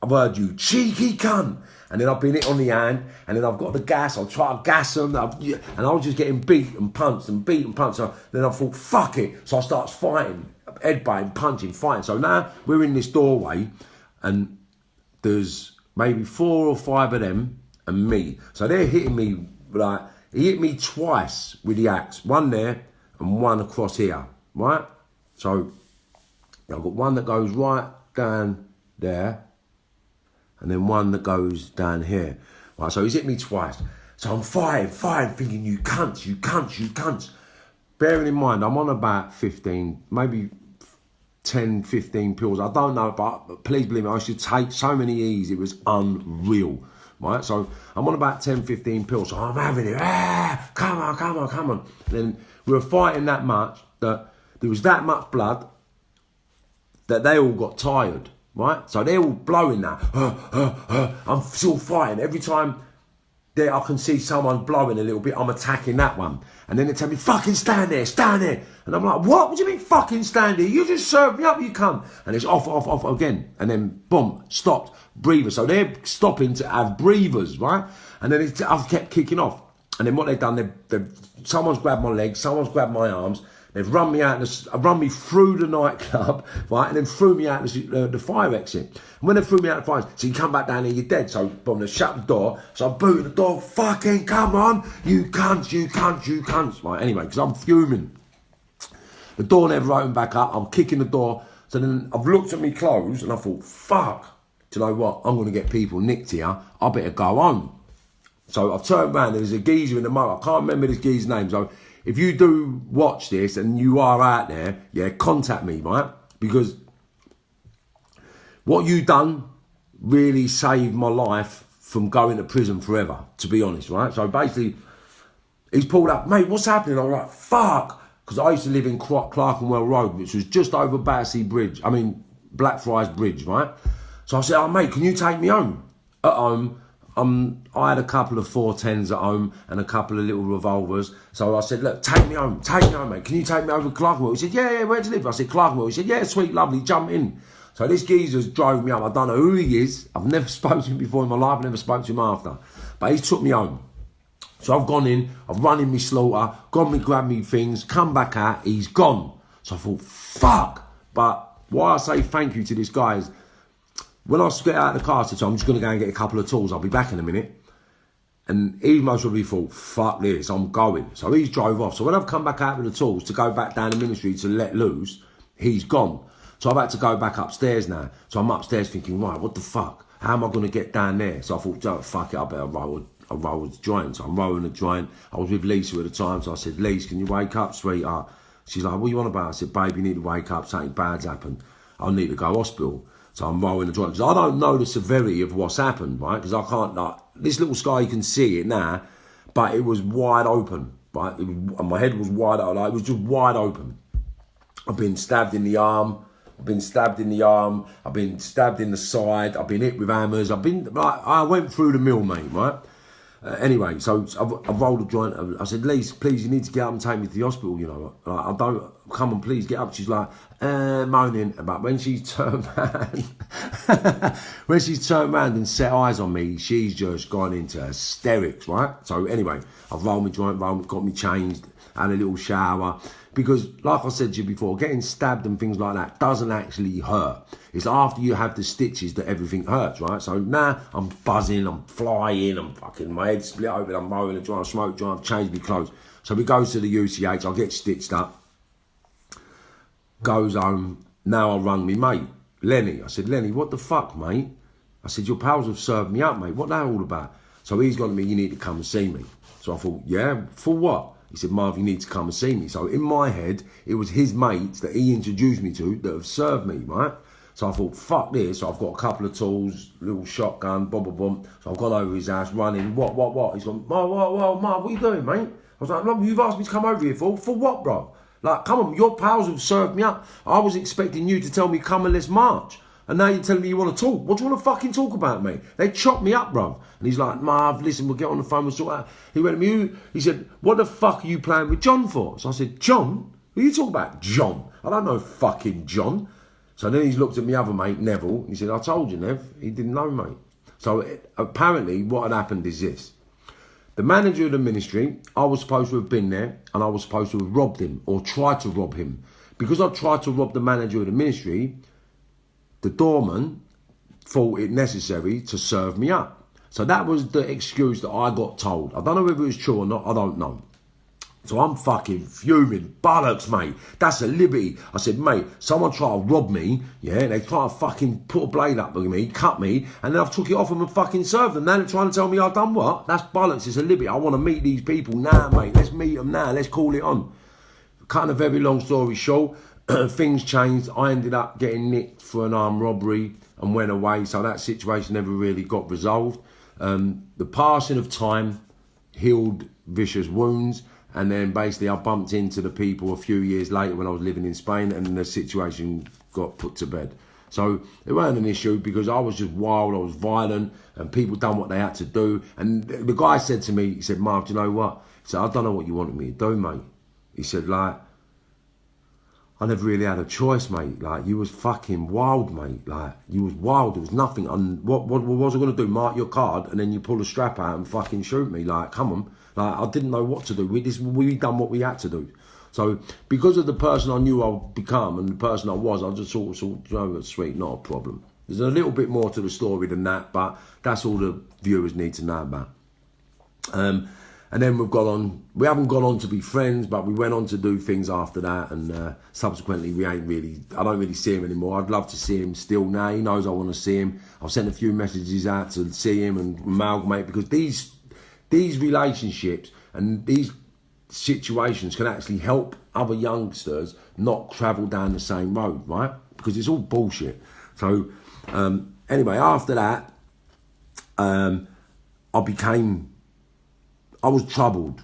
heard you, cheeky cunt. And then I've been hit on the hand, and then I've got the gas, I'll try to gas them, and I was just getting beat and punched and beat and punched. So then I thought, fuck it. So I started fighting, headbutting, punching, fighting. So now we're in this doorway, and there's maybe 4 or 5 of them and me. So they're hitting me, like, he hit me twice with the axe. One there and one across here, right? So I've got one that goes right down there and then one that goes down here. Right, so he's hit me twice. So I'm fighting, thinking, you cunts. Bearing in mind, I'm on about 15, maybe 10, 15 pills. I don't know, but please believe me, I should take so many E's, it was unreal. Right, so I'm on about 10, 15 pills, so I'm having it. Come on. Then we were fighting that much that there was that much blood that they all got tired, right? So they're all blowing now. I'm still fighting. Every time I can see someone blowing a little bit, I'm attacking that one. And then they tell me, fucking stand there. And I'm like, what do you mean fucking stand there? You just served me up, you cunt. And it's off again. And then, boom, stopped, breather. So they're stopping to have breathers, right? And then I've kept kicking off. And then what they've done, someone's grabbed my legs, someone's grabbed my arms. They've run me through the nightclub, right, and then threw me out the fire exit. And when they threw me out the fire exit, so you come back down here, you're dead. So, boom, they shut the door. So I booted the door. Fucking come on, you cunts. Right, anyway, because I'm fuming. The door never opened back up. I'm kicking the door. So then I've looked at my clothes and I thought, fuck. Do you know what? I'm going to get people nicked here. I better go home. So I've turned around. There's a geezer in the motor. I can't remember this geezer's name. So if you do watch this and you are out there, yeah, contact me, right? Because what you done really saved my life from going to prison forever, to be honest, right? So basically, he's pulled up, mate, what's happening? I'm like, fuck. Because I used to live in Clerkenwell Road, which was just over Blackfriars Bridge, right? So I said, oh, mate, can you take me home? At home, I had a couple of 410s at home and a couple of little revolvers. So I said, look, take me home, mate. Can you take me over to Clerkenwell? He said, yeah, where do you live? I said, Clerkenwell. He said, yeah, sweet, lovely, jump in. So this geezer's drove me home. I don't know who he is. I've never spoken to him before in my life. I've never spoken to him after. But he took me home. So I've gone in, I've run in my slaughter, gone me, grabbed me things, come back out, he's gone. So I thought, fuck. But why I say thank you to this guy is, when I get out of the car, I said, so I'm just going to go and get a couple of tools, I'll be back in a minute. And he most probably thought, fuck this, I'm going. So he's drove off. So when I've come back out with the tools to go back down the ministry to let loose, he's gone. So I've had to go back upstairs now. So I'm upstairs thinking, right, what the fuck? How am I going to get down there? So I thought, oh, fuck it, I better roll a joint. So I'm rolling a joint. I was with Lisa at the time, so I said, Lisa, can you wake up, sweetheart? She's like, what are you on about? I said, babe, you need to wake up, something bad's happened. I'll need to go to hospital. So I'm rolling a joint. Because I don't know the severity of what's happened, right? Because I can't, like, this little scar, you can see it now, but it was wide open, right? And my head was wide open, like, it was just wide open. I've been stabbed in the arm. I've been stabbed in the arm. I've been stabbed in the side. I've been hit with hammers. I went through the mill, mate, right? Anyway, so I've rolled a joint. I said, Lisa, please, you need to get up and take me to the hospital, you know. Like, I don't, come on, please, get up. She's like, moaning. But when she's turned around, and set eyes on me, she's just gone into hysterics, right? So anyway, I've rolled my joint, got me changed, had a little shower. Because, like I said to you before, getting stabbed and things like that doesn't actually hurt. It's after you have the stitches that everything hurts, right? So now I'm buzzing, I'm flying, I'm fucking, my head split open, I'm rolling a joint, smoke joint, I've changed my clothes. So we go to the UCH, I get stitched up, goes home. Now I rung me mate, Lenny. I said, Lenny, what the fuck, mate? I said, your pals have served me up, mate. What that all about? So he's gone to me, you need to come and see me. So I thought, yeah, for what? He said, Marv, you need to come and see me. So in my head, it was his mates that he introduced me to that have served me, right? So I thought, fuck this. So I've got a couple of tools, little shotgun, boom, boom, boom. So I've gone over his house, running, what? He's gone, Marv, what are you doing, mate? I was like, no, you've asked me to come over here for what, bro? Like, come on, your pals have served me up. I was expecting you to tell me, come and let's march. And now you're telling me you want to talk. What do you want to fucking talk about, mate? They chopped me up, bro. And he's like, Marv, listen, we'll get on the phone, we'll sort out. He went to me, he said, what the fuck are you playing with John for? So I said, John? Who are you talking about? John. I don't know fucking John. So then he's looked at my other mate, Neville. He said, I told you, Nev. He didn't know, mate. So apparently what had happened is this. The manager of the ministry, I was supposed to have been there and I was supposed to have robbed him or tried to rob him. Because I tried to rob the manager of the ministry, the doorman thought it necessary to serve me up. So that was the excuse that I got told. I don't know whether it's true or not, I don't know. So I'm fucking fuming. Bollocks, mate. That's a liberty. I said, mate, someone tried to rob me, yeah, they tried to fucking put a blade up with me, cut me, and then I've took it off them and fucking served them. Now they're trying to tell me I've done what? That's bollocks, it's a liberty. I want to meet these people now, mate. Let's meet them now, let's call it on. Cutting a very long story short, things changed. I ended up getting nicked for an armed robbery and went away, so that situation never really got resolved. The passing of time healed vicious wounds, and then basically I bumped into the people a few years later when I was living in Spain, and the situation got put to bed. So it wasn't an issue because I was just wild, I was violent, and people done what they had to do. And the guy said to me, he said, Marv, do you know what? He said, I don't know what you wanted me to do, mate. He said, like, I never really had a choice, mate. Like, you was fucking wild, mate. Like, you was wild. There was nothing. And what was I going to do? Mark your card and then you pull a strap out and fucking shoot me? Like, come on. Like, I didn't know what to do. We done what we had to do. So, because of the person I knew I'd become and the person I was, I just sort of, you know, sweet, not a problem. There's a little bit more to the story than that, but that's all the viewers need to know about. And then we haven't gone on to be friends, but we went on to do things after that, and subsequently I don't really see him anymore. I'd love to see him still now. He knows I want to see him. I've sent a few messages out to see him and amalgamate, because these relationships and these situations can actually help other youngsters not travel down the same road, right? Because it's all bullshit. So anyway, after that, I was troubled.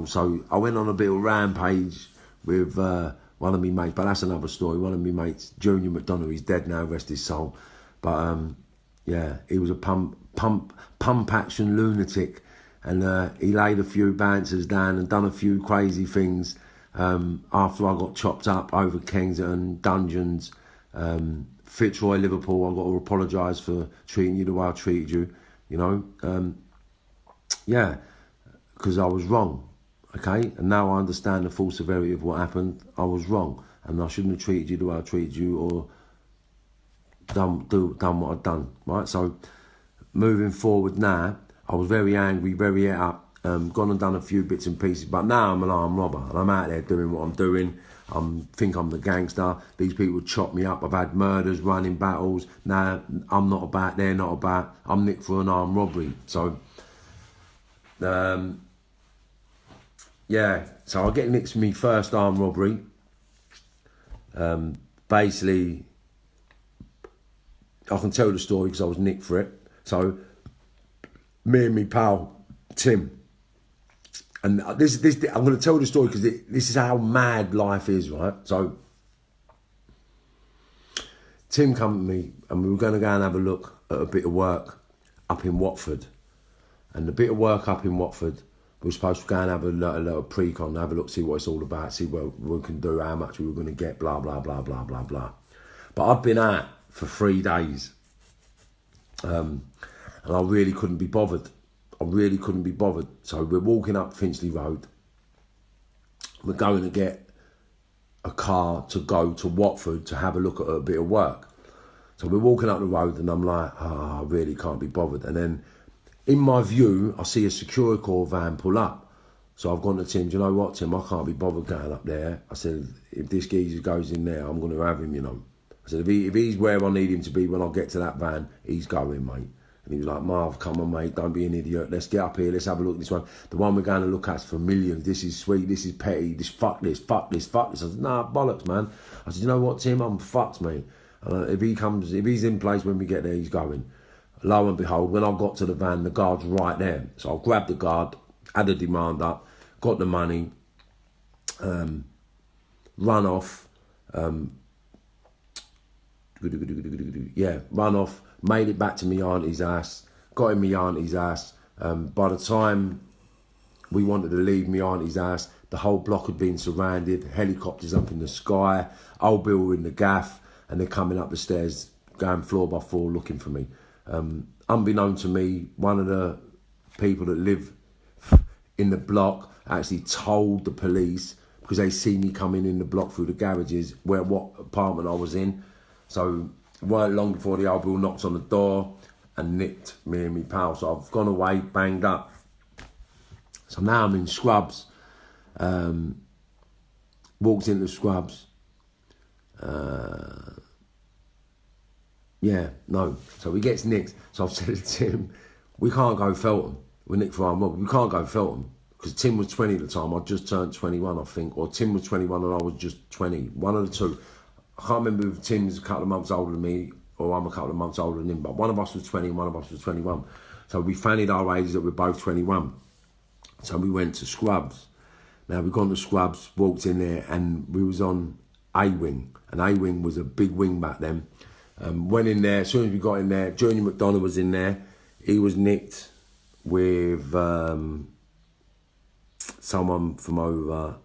So I went on a bit of a rampage with one of my mates, but that's another story. One of my mates, Junior McDonough, he's dead now, rest his soul. But yeah, he was a pump action lunatic, and he laid a few bouncers down and done a few crazy things after I got chopped up over Kensington, Dungeons, Fitzroy, Liverpool. I got to apologise for treating you the way I treated you, you know. Yeah, because I was wrong, okay? And now I understand the full severity of what happened. I was wrong, and I shouldn't have treated you the way I treated you, or done what I'd done, right? So moving forward now, I was very angry, very het up, gone and done a few bits and pieces, but now I'm an armed robber, and I'm out there doing what I'm doing. Think I'm the gangster. These people chop me up. I've had murders, running battles. Now I'm not about, they're not about. I'm nicked for an armed robbery. So, yeah. So I get nicked for me first armed robbery. Basically, I can tell the story because I was nicked for it. So, me and me pal Tim. And this I'm going to tell the story because this is how mad life is, right? So, Tim come to me and we were going to go and have a look at a bit of work up in Watford. And the bit of work up in Watford, we were supposed to go and have a little pre-con, have a look, see what it's all about, see what we can do, how much we were going to get, blah, blah, blah, blah, blah, blah. But I'd been out for 3 days. And I really couldn't be bothered. So we're walking up Finchley Road. We're going to get a car to go to Watford to have a look at a bit of work. So we're walking up the road and I'm like, I really can't be bothered. And then in my view, I see a Securicor van pull up. So I've gone to Tim, do you know what, Tim, I can't be bothered going up there. I said, if this geezer goes in there, I'm going to have him, you know. I said, if he's where I need him to be when I get to that van, he's going, mate. And he was like, Marv, come on, mate, don't be an idiot. Let's get up here, let's have a look at this one. The one we're going to look at's for millions. This is sweet, this is petty, fuck this. I said, nah, bollocks, man. I said, you know what, Tim, I'm fucked, mate. If he's in place when we get there, he's going. Lo and behold, when I got to the van, the guard's right there. So I grabbed the guard, had a demand up, got the money, run off, run off, made it back to me auntie's house, got in me auntie's house. By the time we wanted to leave me auntie's house, the whole block had been surrounded, helicopters up in the sky, old Bill were in the gaff, and they're coming up the stairs, going floor by floor looking for me. Unbeknown to me, one of the people that live in the block actually told the police, because they see me coming in the block through the garages, what apartment I was in. So it weren't long before the old Bill knocked on the door and nicked me and me pal. So I've gone away, banged up. So now I'm in Scrubs. Walked into Scrubs. So he gets nicked. So I've said to Tim, we can't go Feltham. We're nicked for armed robbery. We can't go Feltham. Because Tim was 20 at the time. I'd just turned 21, I think. Or Tim was 21 and I was just 20. One of the two. I can't remember if Tim's a couple of months older than me or I'm a couple of months older than him. But one of us was 20 and one of us was 21. So we fancied our ages that we're both 21. So we went to Scrubs. Now we've gone to Scrubs, walked in there and we was on A-Wing. And A-Wing was a big wing back then. Went in there, as soon as we got in there, Junior McDonough was in there. He was nicked with someone from over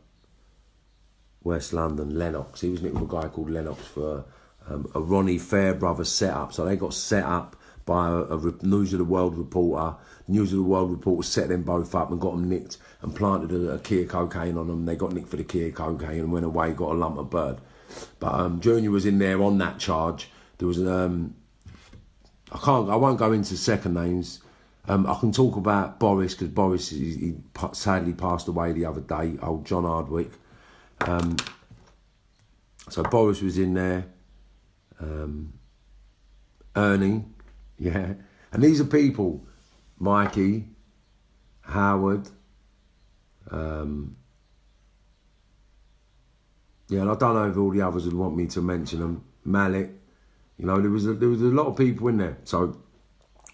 West London, Lennox. He was nicked with a guy called Lennox for a Ronnie Fairbrother set-up. So they got set up by a News of the World reporter. News of the World reporter set them both up and got them nicked and planted a key of cocaine on them. They got nicked for the key of cocaine and went away, got a lump of bird. But Junior was in there on that charge. There was I won't go into second names. I can talk about Boris because Boris he sadly passed away the other day. Old John Hardwick. So Boris was in there. Ernie, yeah, and these are people. Mikey, Howard. Yeah, and I don't know if all the others would want me to mention them. Malik. You know, there was a lot of people in there. So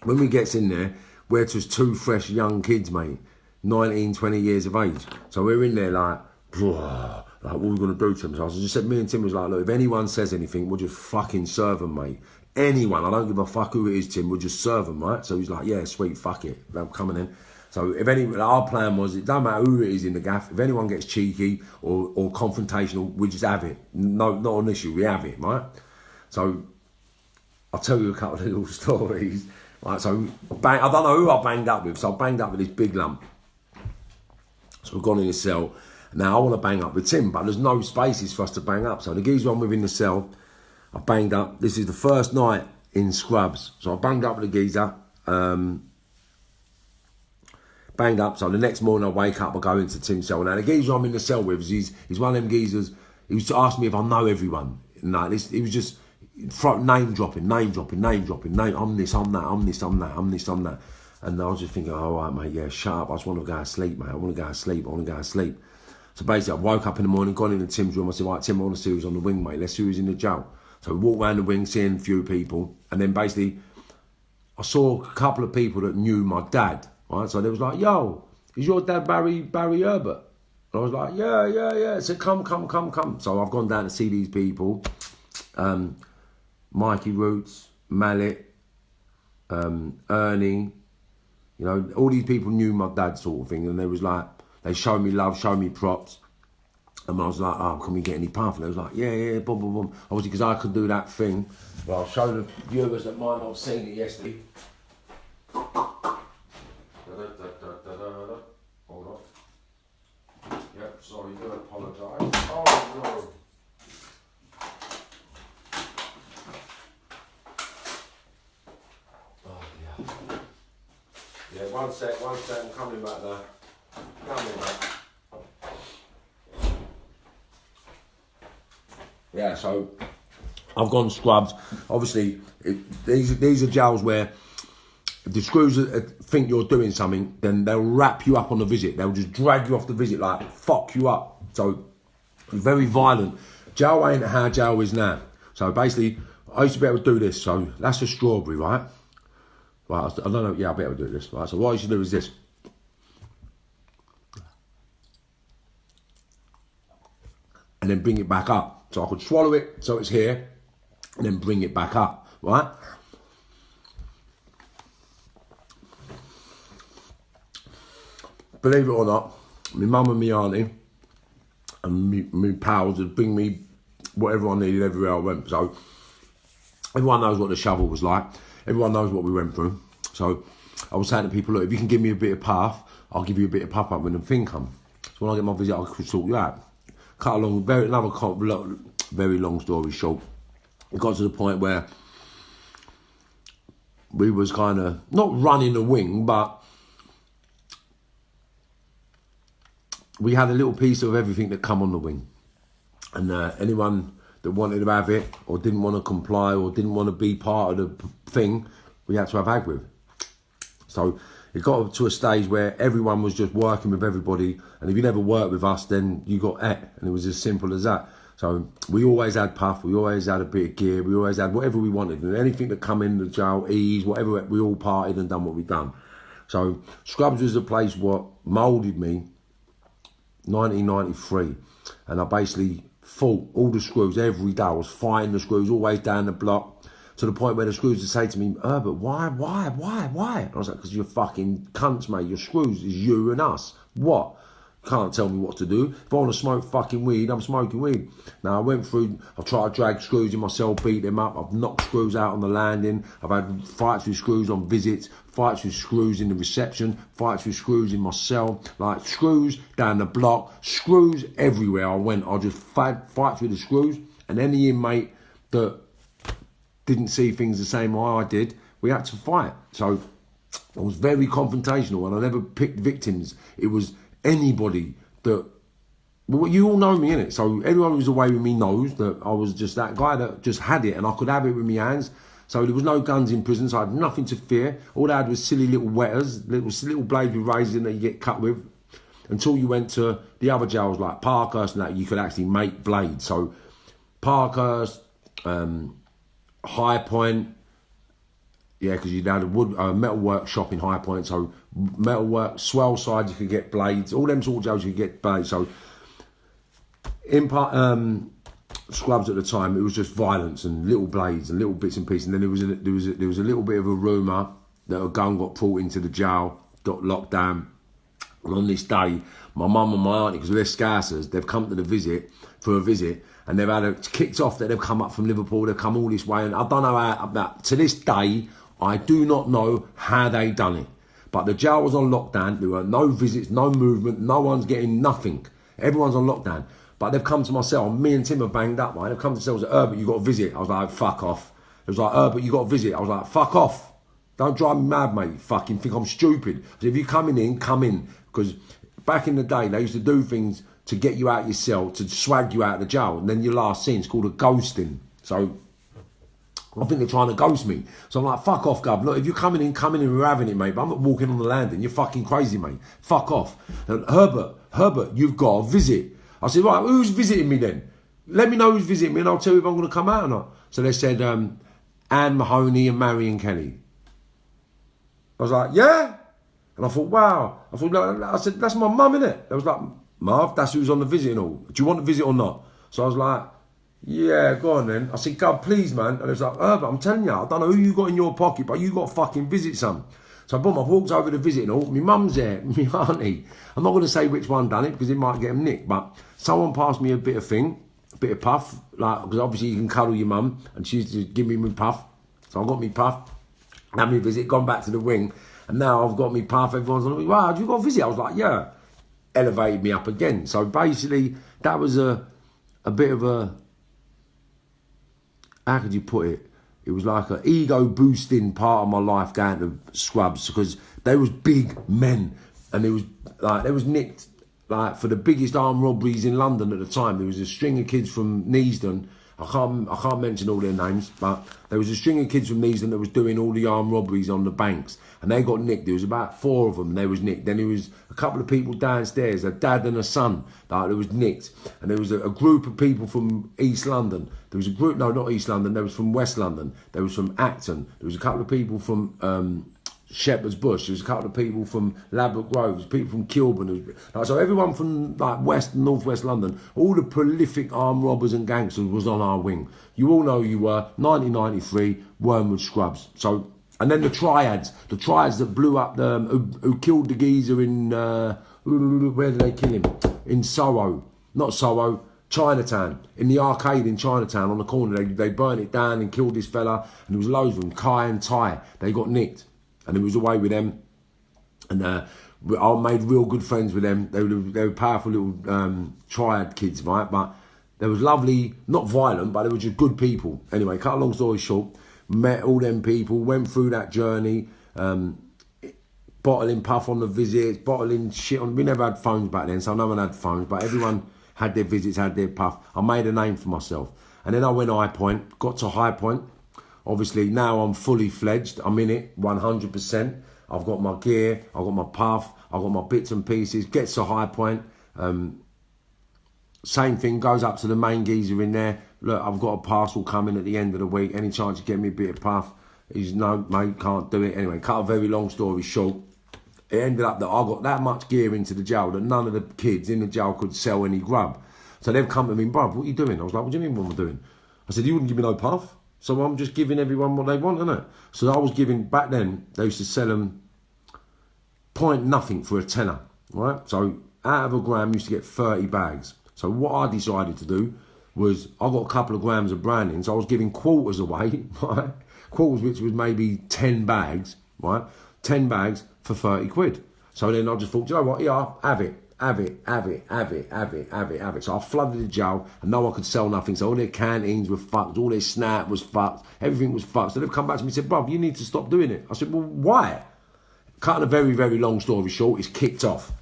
when we gets in there, we're just two fresh young kids, mate, 19, 20 years of age. So we're in there like what are we going to do to them? So I just said, me and Tim was like, look, if anyone says anything, we'll just fucking serve them, mate. Anyone, I don't give a fuck who it is, Tim, we'll just serve them, right? So he's like, yeah, sweet, fuck it, I'm coming in. So if our plan was, it don't matter who it is in the gaff, if anyone gets cheeky or confrontational, we just have it. No, not an issue, we have it, right? So I'll tell you a couple of little stories. Right, so I don't know who I banged up with. So I banged up with this big lump. So we've gone in the cell. Now I want to bang up with Tim, but there's no spaces for us to bang up. So the geezer I'm within the cell, I banged up. This is the first night in Scrubs. So I banged up with the geezer. Banged up. So the next morning I wake up, I go into Tim's cell. Now the geezer I'm in the cell with, he's one of them geezers. He was to ask me if I know everyone. No, he was just name dropping. I'm this, I'm that, I'm this, I'm that, I'm this, I'm that. And I was just thinking, all right, mate, yeah, shut up. I just want to go to sleep, mate. I want to go to sleep. So basically, I woke up in the morning, gone into Tim's room. I said, right, Tim, I want to see who's on the wing, mate. Let's see who's in the jail. So we walked around the wing, seeing a few people. And then basically, I saw a couple of people that knew my dad, right? So they was like, yo, is your dad Barry Herbert? And I was like, yeah. I said, come. So I've gone down to see these people. Mikey Roots, Mallet, Ernie. You know, all these people knew my dad sort of thing. And they was like, they showed me love, showed me props. And I was like, oh, can we get any puff? And they was like, yeah, boom. Obviously, because I could do that thing. Well, I'll show the viewers that might not have seen it yesterday. Hold on. Yep, sorry, do apologise. Oh, no. Oh, dear. Yeah, one sec, I'm coming back now. Yeah, so I've gone Scrubs. Obviously, these are jails where if the screws think you're doing something, then they'll wrap you up on the visit. They'll just drag you off the visit, like fuck you up. So it's very violent. Jail ain't how jail is now. So basically, I used to be able to do this. So that's a strawberry, right? Right, I don't know. Yeah, I'll be able to do this. Right, so what I used to do is this. And then bring it back up. So I could swallow it so it's here, and then bring it back up, right? Believe it or not, my mum and my auntie and my pals would bring me whatever I needed everywhere I went. So everyone knows what the shovel was like. Everyone knows what we went through. So I was saying to people, look, if you can give me a bit of puff, I'll give you a bit of puff up when the thing comes. So when I get my visit, I could sort you out. Cut along, very long story short. It got to the point where we was kind of not running the wing, but we had a little piece of everything that come on the wing. And anyone that wanted to have it or didn't want to comply or didn't want to be part of the thing, we had to have ag with. So it got to a stage where everyone was just working with everybody, and if you never worked with us, then you got et, and it was as simple as that. So we always had puff, we always had a bit of gear, we always had whatever we wanted, and anything that come in the jail, ease, whatever, we all partied and done what we done. So Scrubs was the place what moulded me, 1993, and I basically fought all the screws every day. I was fighting the screws always down the block, to the point where the screws would say to me, Herbert, why? And I was like, because you're fucking cunts, mate. Your screws is you and us. What? Can't tell me what to do. If I want to smoke fucking weed, I'm smoking weed. Now, I've tried to drag screws in my cell, beat them up. I've knocked screws out on the landing. I've had fights with screws on visits, fights with screws in the reception, fights with screws in my cell. Like, screws down the block, screws everywhere I went. I just fights with the screws. And any inmate that didn't see things the same way I did, we had to fight. So I was very confrontational, and I never picked victims. It was anybody that, well, you all know me, innit? So everyone who's away with me knows that I was just that guy that just had it, and I could have it with my hands. So there was no guns in prison, so I had nothing to fear. All I had was silly little wetters, little blades with razors in that you get cut with, until you went to the other jails like Parkhurst and that, you could actually make blades. So Parkhurst, High Point, yeah, because you had a metal workshop in High Point, so metal work, swell side, you could get blades, all them sort of jails you could get blades. So in Scrubs at the time, it was just violence and little blades and little bits and pieces. And then there was a little bit of a rumour that a gun got brought into the jail, got locked down. And on this day, my mum and my auntie, because they're Scousers, they've come to the visit for a visit, and they've had it kicked off that they've come up from Liverpool, they've come all this way, and I don't know how, to this day, I do not know how they done it. But the jail was on lockdown. There were no visits, no movement, no one's getting nothing. Everyone's on lockdown. But they've come to my cell. Me and Tim are banged up, right? They've come to the cell and said, Herbert, you got to visit. I was like, fuck off. It was like, Herbert, you got to visit. I was like, fuck off. Don't drive me mad, mate. You fucking think I'm stupid. So if you're coming in, come in. Because back in the day, they used to do things to get you out of your cell, to swag you out of the jail. And then your last scene's called a ghosting. So I think they're trying to ghost me. So I'm like, fuck off, Gov. Look, if you're coming in, we're having it, mate. But I'm not walking on the landing. You're fucking crazy, mate. Fuck off. And Herbert, you've got to visit. I said, right, who's visiting me then? Let me know who's visiting me and I'll tell you if I'm going to come out or not. So they said, Anne Mahoney and Marion Kelly. I was like, yeah? And I thought, wow. I said, that's my mum, innit? They was like, Marv, that's who's on the visiting hall. Do you want to visit or not? So I was like, yeah, go on then. I said, God, please, man. And it was like, Herbert, I'm telling you, I don't know who you got in your pocket, but you got to fucking visit some. So boom, I've walked over to visiting hall. My mum's there, my auntie. I'm not going to say which one done it because it might get them nicked, but someone passed me a bit of puff, like, because obviously you can cuddle your mum, and she used to give me my puff. So I got me puff, had me visit, gone back to the wing, and now I've got me puff. Everyone's like, wow, you got a visit? I was like, yeah. Elevated me up again. So basically, that was a bit of a, how could you put it? It was like an ego boosting part of my life going to Scrubs because they was big men and they was nicked like for the biggest armed robberies in London at the time. There was a string of kids from Neasden. I can't mention all their names, but there was a string of kids from Neasden that was doing all the armed robberies on the banks, and they got nicked. There was about 4 of them. They was nicked. Then there was a couple of people downstairs, a dad and a son, that was nicked. And there was a group of people from East London. There was a group, no, not East London. There was from West London. There was from Acton. There was a couple of people from Shepherd's Bush. There was a couple of people from Ladbroke Grove, people from Kilburn. So everyone from like West and North West London, all the prolific armed robbers and gangsters was on our wing. You all know who you were. 1993, Wormwood Scrubs. So, and then the triads that blew up who killed the geezer in where did they kill him? In Soho, not Soho. Chinatown, in the arcade in Chinatown on the corner, they burnt it down and killed this fella, and there was loads of them, Kai and Tai, they got nicked. And it was away with them, and I made real good friends with them. They were powerful little triad kids, right? But they was lovely, not violent, but they were just good people. Anyway, cut a long story short, met all them people, went through that journey, bottling puff on the visits, bottling shit on. We never had phones back then, so no one had phones, but everyone had their visits, had their puff. I made a name for myself, and then I went High Point, got to High Point. Obviously, now I'm fully fledged. I'm in it 100%. I've got my gear, I've got my puff, I've got my bits and pieces. Gets to High Point. Same thing, goes up to the main geezer in there. Look, I've got a parcel coming at the end of the week. Any chance you get me a bit of puff? He's, no, mate, can't do it. Anyway, cut a very long story short. It ended up that I got that much gear into the jail that none of the kids in the jail could sell any grub. So they've come to me, bruv, what are you doing? I was like, what do you mean what am I doing? I said, you wouldn't give me no puff. So I'm just giving everyone what they want, innit? So I was giving, back then, they used to sell them point nothing for a tenner, right? So out of a gram, you used to get 30 bags. So what I decided to do was, I got a couple of grams of branding, so I was giving quarters away, right? Quarters, which was maybe 10 bags, right? 10 bags for 30 quid. So then I just thought, you know what, yeah, have it. So I flooded the jail and no one could sell nothing. So all their canteens were fucked, all their snap was fucked, everything was fucked. So they've come back to me and said, bruv, you need to stop doing it. I said, well, why? Cutting a very, very long story short, it's kicked off.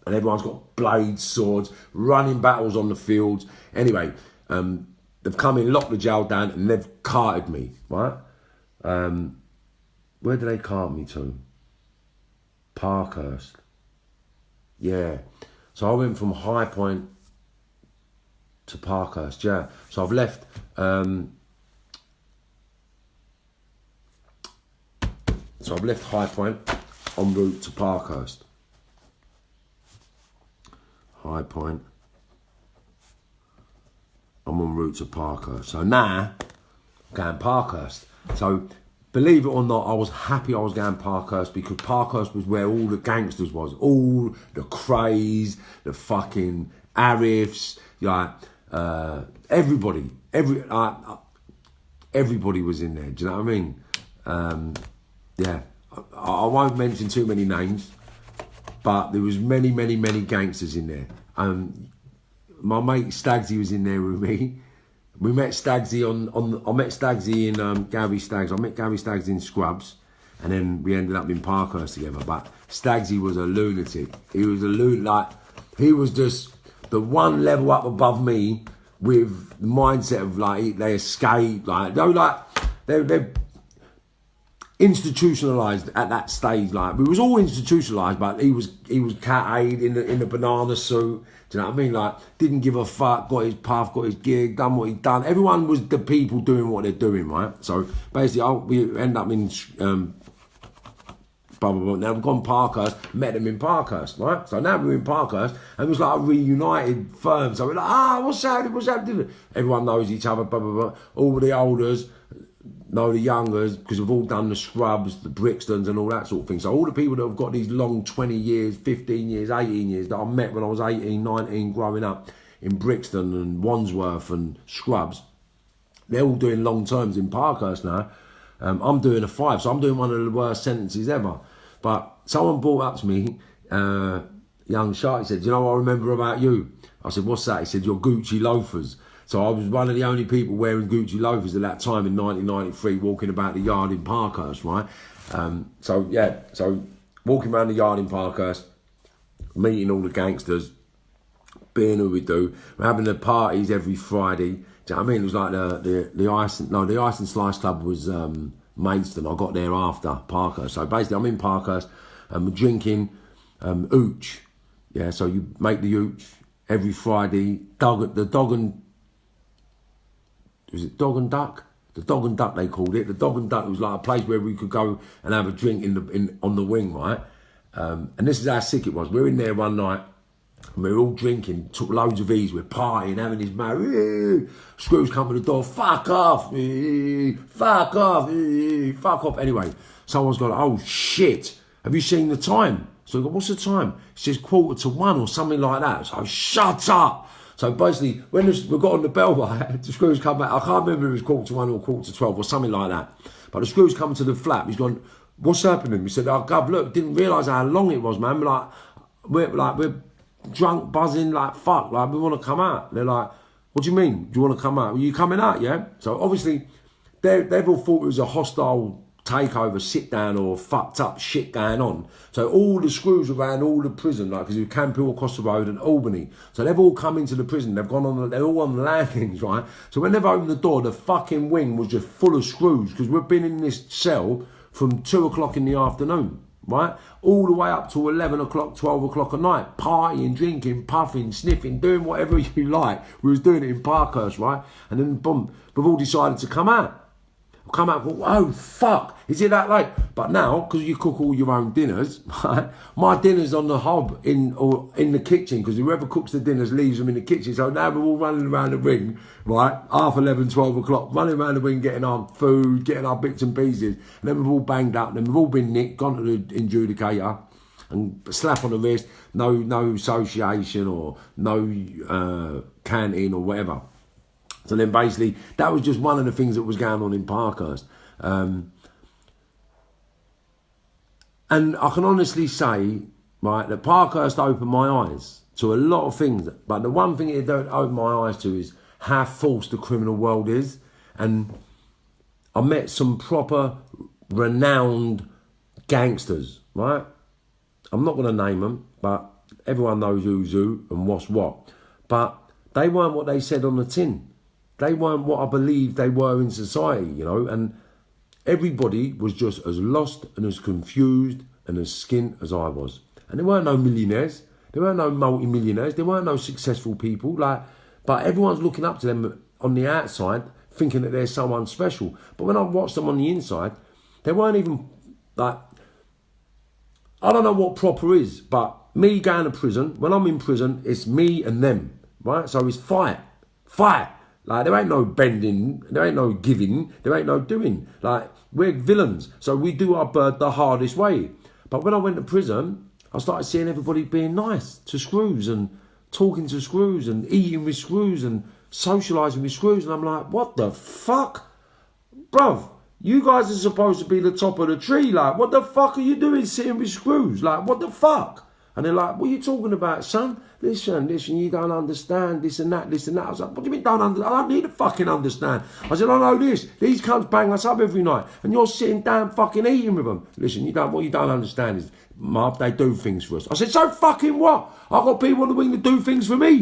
And everyone's got blades, swords, running battles on the fields. Anyway, they've come in, locked the jail down and they've carted me, right? Where did they cart me to? Parkhurst. Yeah, so I went from High Point to Parkhurst, yeah. So I've left, High Point en route to Parkhurst. High Point, I'm en route to Parkhurst. So now, I'm going Parkhurst. So, believe it or not, I was happy I was going Parkhurst because Parkhurst was where all the gangsters was. All the Crays, the fucking Arifs, like, everybody. Everybody was in there, do you know what I mean? Yeah, I won't mention too many names, but there was many gangsters in there. My mate Stagsy was in there with me. We met Stagsy I met Stagsy in Gary Staggs. I met Gary Staggs in Scrubs, and then we ended up in Parkhurst together. But Stagsy was a lunatic. He was a lunatic. He was just the one level up above me with the mindset of like they escaped. Like they're institutionalised at that stage. Like we was all institutionalised, but he was cat-aid in the banana suit. Do you know what I mean? Like didn't give a fuck, got his puff, got his gig, done what he'd done. Everyone was the people doing what they're doing, right? So basically, we end up in blah, blah, blah. Now we've gone Parkhurst, met them in Parkhurst, right? So now we're in Parkhurst, and it was like a reunited firm. So we're like, what's happening? Everyone knows each other, blah, blah, blah. All the olders know the youngers, because we've all done the Scrubs, the Brixtons and all that sort of thing. So all the people that have got these long 20 years, 15 years, 18 years that I met when I was 18, 19, growing up in Brixton and Wandsworth and Scrubs, they're all doing long terms in Parkhurst now. I'm doing a 5, so I'm doing one of the worst sentences ever. But someone brought up to me, young shark, he said, you know what I remember about you? I said, what's that? He said, your Gucci loafers. So I was one of the only people wearing Gucci loafers at that time in 1993, walking about the yard in Parkhurst, right? So walking around the yard in Parkhurst, meeting all the gangsters, being who we do, we're having the parties every Friday. Do you know what I mean? It was like the Ice and Slice Club was Maidstone. I got there after Parkhurst. So basically, I'm in Parkhurst and we're drinking hooch. Yeah, so you make the hooch every Friday. Was it Dog and Duck? The Dog and Duck, they called it. The Dog and Duck was like a place where we could go and have a drink on the wing, right? And this is how sick it was. We were in there one night, and we were all drinking, took loads of E's, we're partying, having his mouth. Screws come to the door, fuck off, fuck off, fuck off. Anyway, someone's gone, oh shit, have you seen the time? So I go, what's the time? It says 1:45 or something like that. So shut up. So basically, when we got on the bell, right, the screws come back. I can't remember if it was 1:45 or 1:45 or something like that. But the screws come to the flat. He's gone, what's happening? He said, oh, God, look, didn't realise how long it was, man. We're drunk, buzzing, like, fuck, like, we want to come out. They're like, what do you mean? Do you want to come out? Are you coming out, yeah? So obviously, they've all thought it was a hostile takeover, sit down, or fucked up shit going on. So all the screws around all the prison, like, because it was Campill across the road and Albany. So they've all come into the prison. They're all on the landings, right? So when they've opened the door, the fucking wing was just full of screws, because we've been in this cell from 2 o'clock in the afternoon, right? All the way up to 11 o'clock, 12 o'clock at night, partying, drinking, puffing, sniffing, doing whatever you like. We was doing it in Parkhurst, right? And then, boom, we've all decided to come out. Come out and go, oh, fuck, is it that late? But now, because you cook all your own dinners, right, my dinner's on the hob in the kitchen, because whoever cooks the dinners leaves them in the kitchen. So now we're all running around the ring, right, 11:30, 12 o'clock, running around the ring, getting our food, getting our bits and pieces. And then we've all banged up, and then we've all been nicked, gone to the adjudicator, and slap on the wrist, no association or no canteen or whatever. So then basically, that was just one of the things that was going on in Parkhurst. And I can honestly say, right, that Parkhurst opened my eyes to a lot of things. But the one thing it don't open my eyes to is how false the criminal world is. And I met some proper, renowned gangsters, right? I'm not going to name them, but everyone knows who's who and what's what. But they weren't what they said on the tin. They weren't what I believed they were in society, you know, and everybody was just as lost and as confused and as skint as I was. And there weren't no millionaires, there weren't no multi-millionaires, there weren't no successful people, but everyone's looking up to them on the outside, thinking that they're someone special. But when I watched them on the inside, they weren't even, like, I don't know what proper is, but me going to prison, when I'm in prison, it's me and them, right? So it's fight. Like, there ain't no bending, there ain't no giving, there ain't no doing. Like, we're villains, so we do our bird the hardest way. But when I went to prison, I started seeing everybody being nice to screws and talking to screws and eating with screws and socialising with screws. And I'm like, what the fuck? Bruv, You guys are supposed to be the top of the tree. Like, what the fuck are you doing sitting with screws? Like, what the fuck? And they're like, what are you talking about, son? Listen, you don't understand this and that. I was like, what do you mean don't understand? I don't need to fucking understand. I said, I know this. These cunts bang us up every night. And you're sitting down fucking eating with them. Listen, what you don't understand is, Marv, they do things for us. I said, so fucking what? I've got people on the wing that do things for me.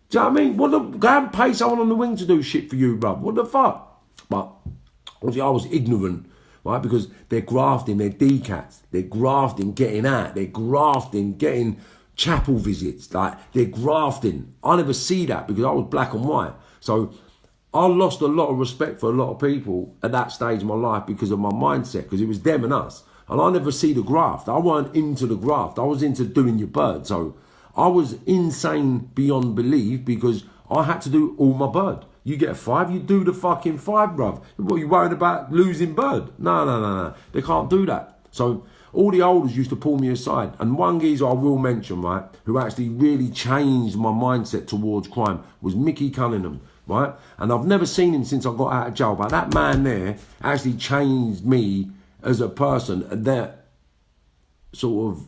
Do you know what I mean? Go and pay someone on the wing to do shit for you, bruv. What the fuck? But obviously I was ignorant, right? Because they're grafting, they're decats. They're grafting, getting out. They're grafting, getting chapel visits. Like, they're grafting. I never see that because I was black and white. So I lost a lot of respect for a lot of people at that stage of my life because of my mindset, because it was them and us. And I never see the graft. I weren't into the graft. I was into doing your bird. So I was insane beyond belief because I had to do all my bird. You get a 5, you do the fucking 5, bruv. What, you worried about losing bird? No. They can't do that. So all the olders used to pull me aside. And one geezer I will mention, right, who actually really changed my mindset towards crime was Mickey Cunningham, right? And I've never seen him since I got out of jail. But that man there actually changed me as a person at that sort of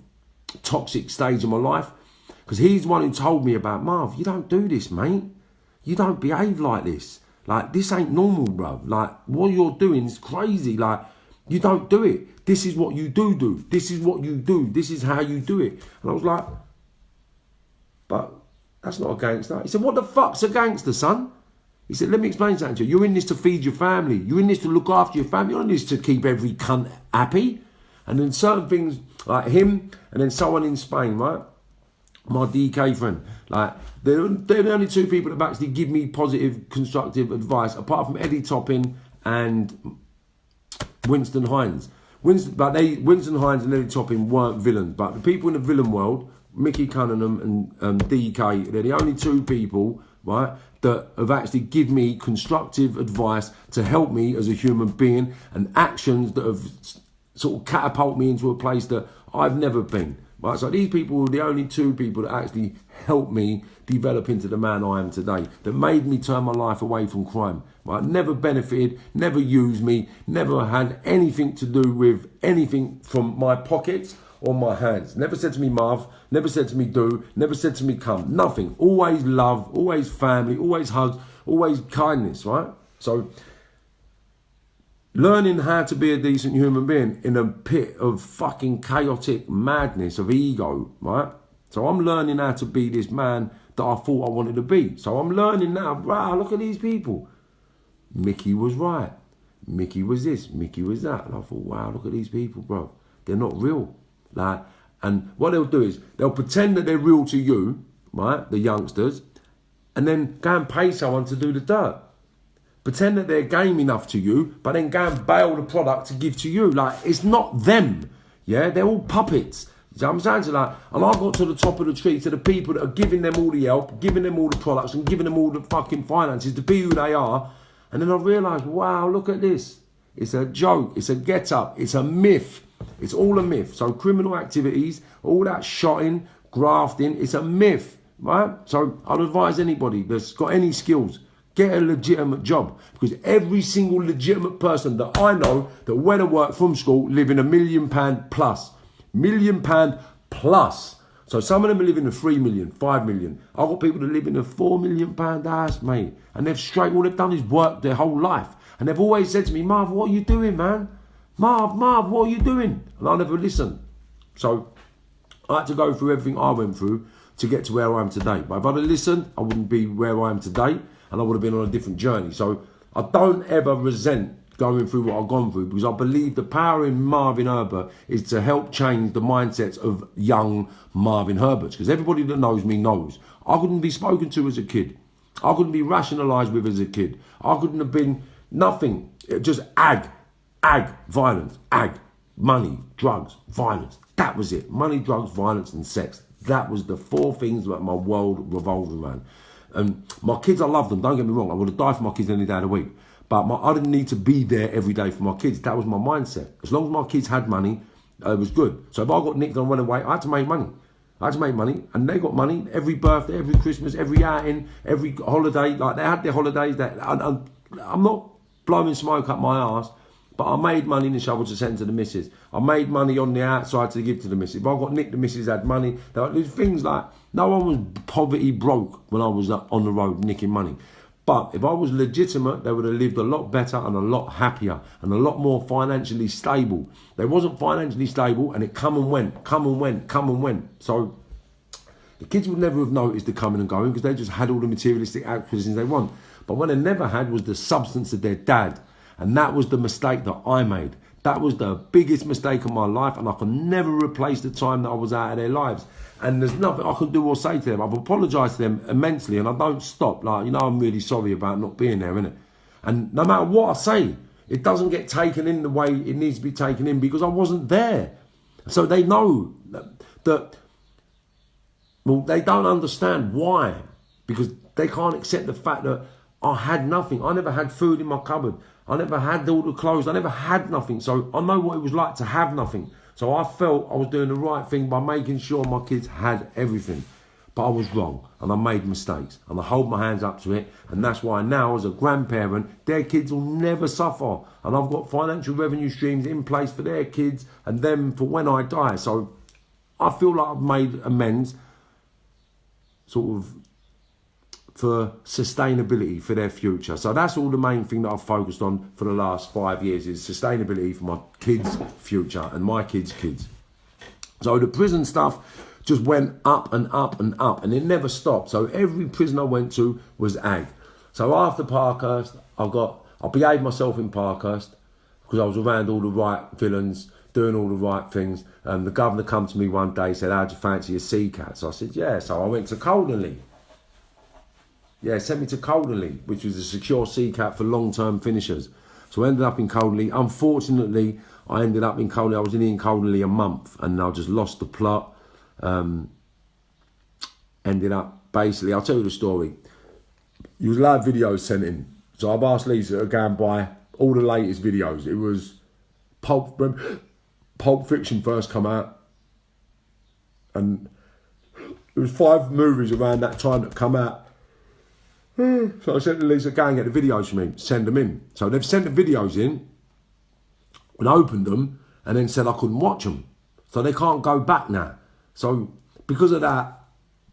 toxic stage of my life. Because he's the one who told me about, Marv, you don't do this, mate. You don't behave like this. Like, this ain't normal, bruv. Like, what you're doing is crazy. Like, you don't do it. This is what you do. This is what you do. This is how you do it. And I was like, but that's not a gangster. He said, what the fuck's a gangster, son? He said, let me explain something to you. You're in this to feed your family. You're in this to look after your family. You're in this to keep every cunt happy. And then certain things, like him, and then someone in Spain, right? My DK friend, like, they're the only two people that have actually give me positive, constructive advice, apart from Eddie Toppin and Winston Hines. Winston Hines and Eddie Toppin weren't villains, but the people in the villain world, Mickey Cunningham and DK, they're the only two people, right, that have actually given me constructive advice to help me as a human being, and actions that have sort of catapulted me into a place that I've never been. Right, so these people were the only two people that actually helped me develop into the man I am today, that made me turn my life away from crime. Right, never benefited, never used me, never had anything to do with anything from my pockets or my hands. Never said to me, Marv, never said to me, do, never said to me, come, nothing. Always love, always family, always hugs, always kindness, right? So learning how to be a decent human being in a pit of fucking chaotic madness of ego, right? So I'm learning how to be this man that I thought I wanted to be. So I'm learning now, wow, look at these people. Mickey was right. Mickey was this, Mickey was that. And I thought, wow, look at these people, bro. They're not real. Like, and what they'll do is they'll pretend that they're real to you, right, the youngsters, and then go and pay someone to do the dirt. Pretend that they're game enough to you, but then go and bail the product to give to you. Like, it's not them. Yeah, they're all puppets. You know what I'm saying? So, like, and I got to the top of the tree, to the people that are giving them all the help, giving them all the products, and giving them all the fucking finances to be who they are. And then I realised, wow, look at this. It's a joke. It's a get-up. It's a myth. It's all a myth. So criminal activities, all that shotting, grafting, it's a myth, right? So I'd advise anybody that's got any skills, get a legitimate job, because every single legitimate person that I know that went to work from school live in £1 million plus. £1 million plus. So some of them are living in 3 million, 5 million. I've got people that live in a £4 million house, mate. And all they've done is work their whole life. And they've always said to me, Marv, what are you doing, man? Marv, what are you doing? And I never listened. So I had to go through everything I went through to get to where I am today. But if I'd have listened, I wouldn't be where I am today, and I would have been on a different journey. So I don't ever resent going through what I've gone through, because I believe the power in Marvin Herbert is to help change the mindsets of young Marvin Herberts. Because everybody that knows me knows I couldn't be spoken to as a kid. I couldn't be rationalised with as a kid. I couldn't have been nothing. Just violence, money, drugs, violence. That was it. Money, drugs, violence and sex. That was the 4 things that my world revolved around. And my kids, I love them, don't get me wrong. I would have died for my kids any day of the week. But I didn't need to be there every day for my kids. That was my mindset. As long as my kids had money, it was good. So if I got nicked and went away, I had to make money. And they got money every birthday, every Christmas, every outing, every holiday. Like, they had their holidays. I'm not blowing smoke up my arse, But I made money in the shovel to send to the missus. I made money on the outside to give to the missus. If I got nicked, the missus had money. There's things like, no one was poverty broke when I was on the road nicking money. But if I was legitimate, they would have lived a lot better and a lot happier and a lot more financially stable. They wasn't financially stable, and it come and went, come and went, come and went. So the kids would never have noticed the coming and going because they just had all the materialistic acquisitions they want. But what they never had was the substance of their dad. And that was the mistake that I made. That was the biggest mistake of my life, and I can never replace the time that I was out of their lives. And there's nothing I can do or say to them. I've apologised to them immensely, and I don't stop. Like, you know, I'm really sorry about not being there, innit? And no matter what I say, it doesn't get taken in the way it needs to be taken in because I wasn't there. So they know that, well, they don't understand why. Because they can't accept the fact that I had nothing. I never had food in my cupboard. I never had all the clothes. I never had nothing. So I know what it was like to have nothing. So I felt I was doing the right thing by making sure my kids had everything. But I was wrong, and I made mistakes, and I hold my hands up to it. And that's why now, as a grandparent, their kids will never suffer. And I've got financial revenue streams in place for their kids and them for when I die. So I feel like I've made amends, sort of, for sustainability for their future. So that's all the main thing that I've focused on for the last 5 years is sustainability for my kids' future and my kids' kids. So the prison stuff just went up and up and up, and it never stopped. So every prison I went to was ag. So after Parkhurst, I behaved myself in Parkhurst because I was around all the right villains, doing all the right things. And the governor come to me one day, said, "How'd you fancy a sea cat?" So I said, "Yeah." So I went to Coldenley. Yeah, sent me to Coldenley, which was a secure sea cat for long-term finishers. So I ended up in Coldenley. Unfortunately, I ended up in Coldenley. I was in Coldenley a month, and I just lost the plot. Ended up, basically, I'll tell you the story. You was live videos sent in. So I've asked Lisa to go and buy all the latest videos. It was Pulp Fiction first come out. And there was 5 movies around that time that come out. So I said to Lisa, go and get the videos for me, send them in. So they've sent the videos in and opened them and then said I couldn't watch them. So they can't go back now. So because of that,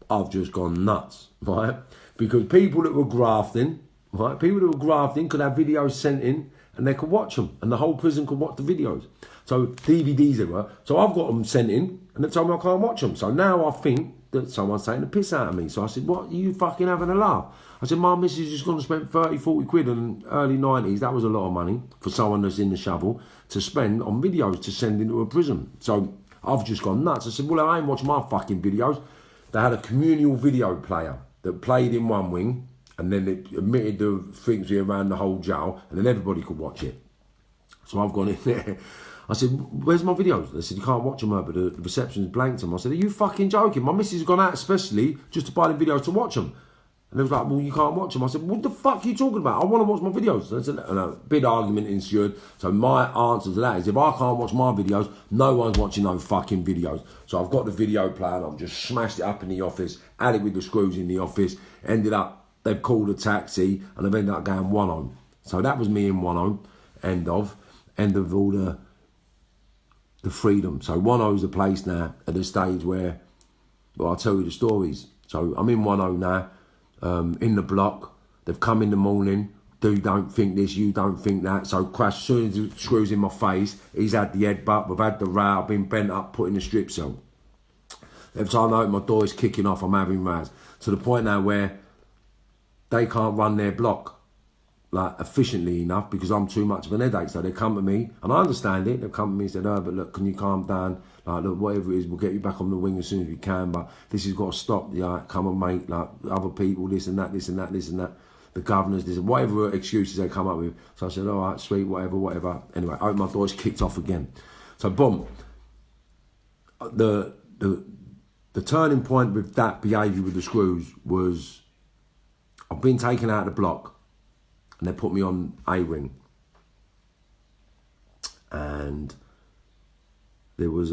I've just gone nuts, right? Because people that were grafting, right? People that were grafting could have videos sent in and they could watch them and the whole prison could watch the videos. So DVDs they were. So I've got them sent in and they told me I can't watch them. So now I think that someone's taking the piss out of me. So I said, what, are you fucking having a laugh? I said, my missus is just going to spend 30, 40 quid in the early 90s. That was a lot of money for someone that's in the shovel to spend on videos to send into a prison. So I've just gone nuts. I said, well, I ain't watched my fucking videos. They had a communal video player that played in one wing and then it emitted the frequency around the whole jail and then everybody could watch it. So I've gone in there. I said, where's my videos? They said, you can't watch them, but the reception's blanked them. I said, are you fucking joking? My missus has gone out especially just to buy the videos to watch them. And they was like, well, you can't watch them. I said, what the fuck are you talking about? I want to watch my videos. And a big argument ensued. So my answer to that is, if I can't watch my videos, no one's watching those fucking videos. So I've got the video player and I've just smashed it up in the office, had it with the screws in the office, ended up, they've called a taxi and I've ended up going 1-0. So that was me in 1-0, end of all the freedom. So 1-0 is the place now at the stage where, well, I'll tell you the stories. So I'm in 1-0 now. In the block, they've come in the morning, don't think this, you don't think that, so crash, as soon as the screws in my face, he's had the headbutt, we've had the row, I've been bent up, put in the strip cell. Every time I open my door, it's kicking off, I'm having rows, to the point now where they can't run their block, like, efficiently enough, because I'm too much of an headache, so they come to me, and I understand it, they've come to me and said, but look, can you calm down? Like, look, whatever it is, we'll get you back on the wing as soon as we can, but this has got to stop. Yeah, come on, mate, like, other people, this and that, this and that, this and that, the governors, this, whatever excuses they come up with. So I said, all right, sweet, whatever. Anyway, I opened my door, it's kicked off again. So, boom. The turning point with that behaviour with the screws was I've been taken out of the block and they put me on A-wing. And there was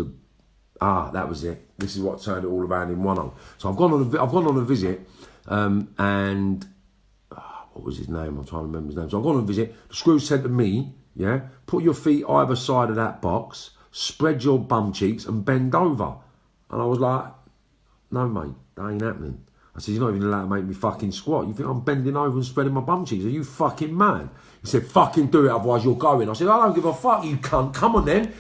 that was it. This is what turned it all around in 1-0. So I've gone on a visit, and what what was his name? I'm trying to remember his name. So I've gone on visit. The screw said to me, yeah, put your feet either side of that box, spread your bum cheeks and bend over. And I was like, no, mate, that ain't happening. I said, you're not even allowed to make me fucking squat. You think I'm bending over and spreading my bum cheeks? Are you fucking mad? He said, fucking do it, otherwise you're going. I said, I don't give a fuck, you cunt. Come on then.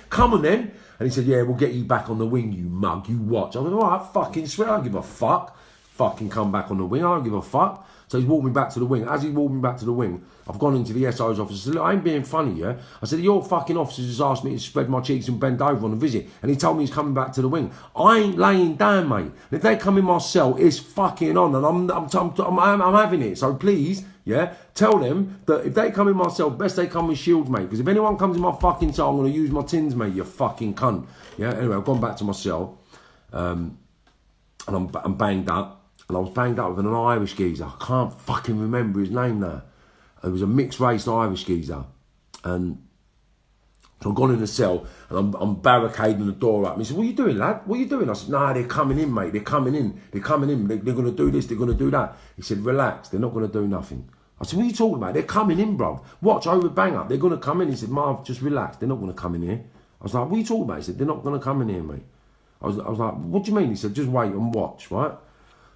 And he said, yeah, we'll get you back on the wing, you mug. You watch. I went, all right, fucking swear, I don't give a fuck. Fucking come back on the wing. I don't give a fuck. So he's walked me back to the wing. As he walked me back to the wing, I've gone into the SO's office. I said, look, I ain't being funny, yeah? I said, your fucking officers just asked me to spread my cheeks and bend over on a visit. And he told me he's coming back to the wing. I ain't laying down, mate. And if they come in my cell, it's fucking on. And I'm having it. So please, yeah, tell them that if they come in my cell, best they come with shields, mate. Because if anyone comes in my fucking cell, I'm going to use my tins, mate, you fucking cunt. Yeah, anyway, I've gone back to my cell. And I'm banged up. And I was banged up with an Irish geezer. I can't fucking remember his name now. It was a mixed race Irish geezer. And so I've gone in the cell and I'm barricading the door up. And he said, what are you doing, lad? What are you doing? I said, nah, they're coming in, mate. They're coming in. They're going to do this. They're going to do that. He said, relax. They're not going to do nothing. I said, what are you talking about? They're coming in, bro. Watch, over bang up. They're going to come in. He said, Marv, just relax. They're not going to come in here. I was like, what are you talking about? He said, they're not going to come in here, mate. I was like, what do you mean? He said, just wait and watch, right?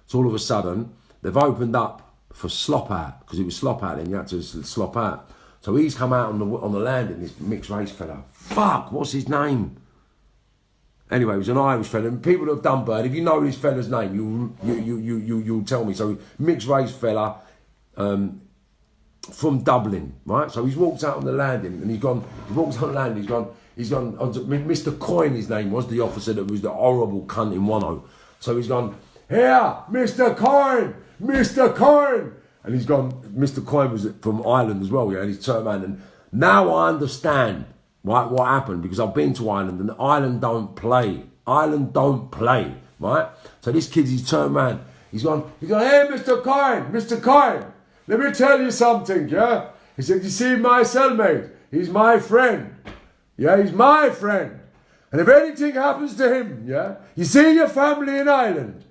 So all of a sudden, they've opened up for slop out, because it was slop out then, you had to slop out. So he's come out on the landing, this mixed race fella. Fuck, what's his name? Anyway, he was an Irish fella, and people that have done bird, if you know this fella's name, you'll tell me. So mixed race fella from Dublin, right? So he's walked out on the landing, and he walked out on the landing, he's gone, Mr. Coyne his name was, the officer that was the horrible cunt in 10. So he's gone, here, Mr. Coyne. And he's gone, Mr. Coyne was from Ireland as well, yeah, and he's turned around. And now I understand what happened, because I've been to Ireland, and Ireland don't play, right? So this kid, he's turned around, he's gone, hey, Mr. Coyne, let me tell you something, yeah? He said, you see my cellmate, he's my friend, yeah, he's my friend. And if anything happens to him, yeah, you see your family in Ireland,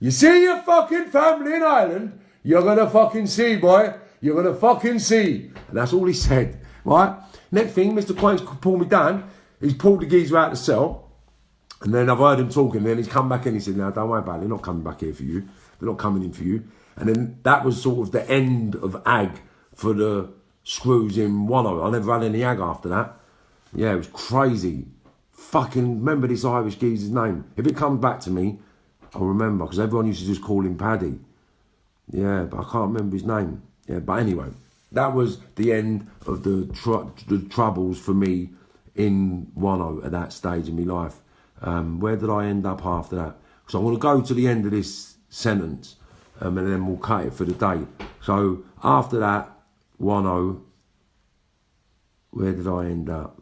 you see your fucking family in Ireland, you're going to fucking see, boy. You're going to fucking see. And that's all he said, right? Next thing, Mr. Coyne's pulled me down. He's pulled the geezer out of the cell. And then I've heard him talking. And then he's come back in. He said, no, don't worry about it. They're not coming back here for you. They're not coming in for you. And then that was sort of the end of ag for the screws in 10. I never had any ag after that. Yeah, it was crazy. Fucking remember this Irish geezer's name. If it comes back to me, I'll remember, because everyone used to just call him Paddy. Yeah, but I can't remember his name. Yeah, but anyway, that was the end of the troubles for me in 10 at that stage in my life. Where did I end up after that? Because I want to go to the end of this sentence, and then we'll cut it for the day. So after that, 10, where did I end up?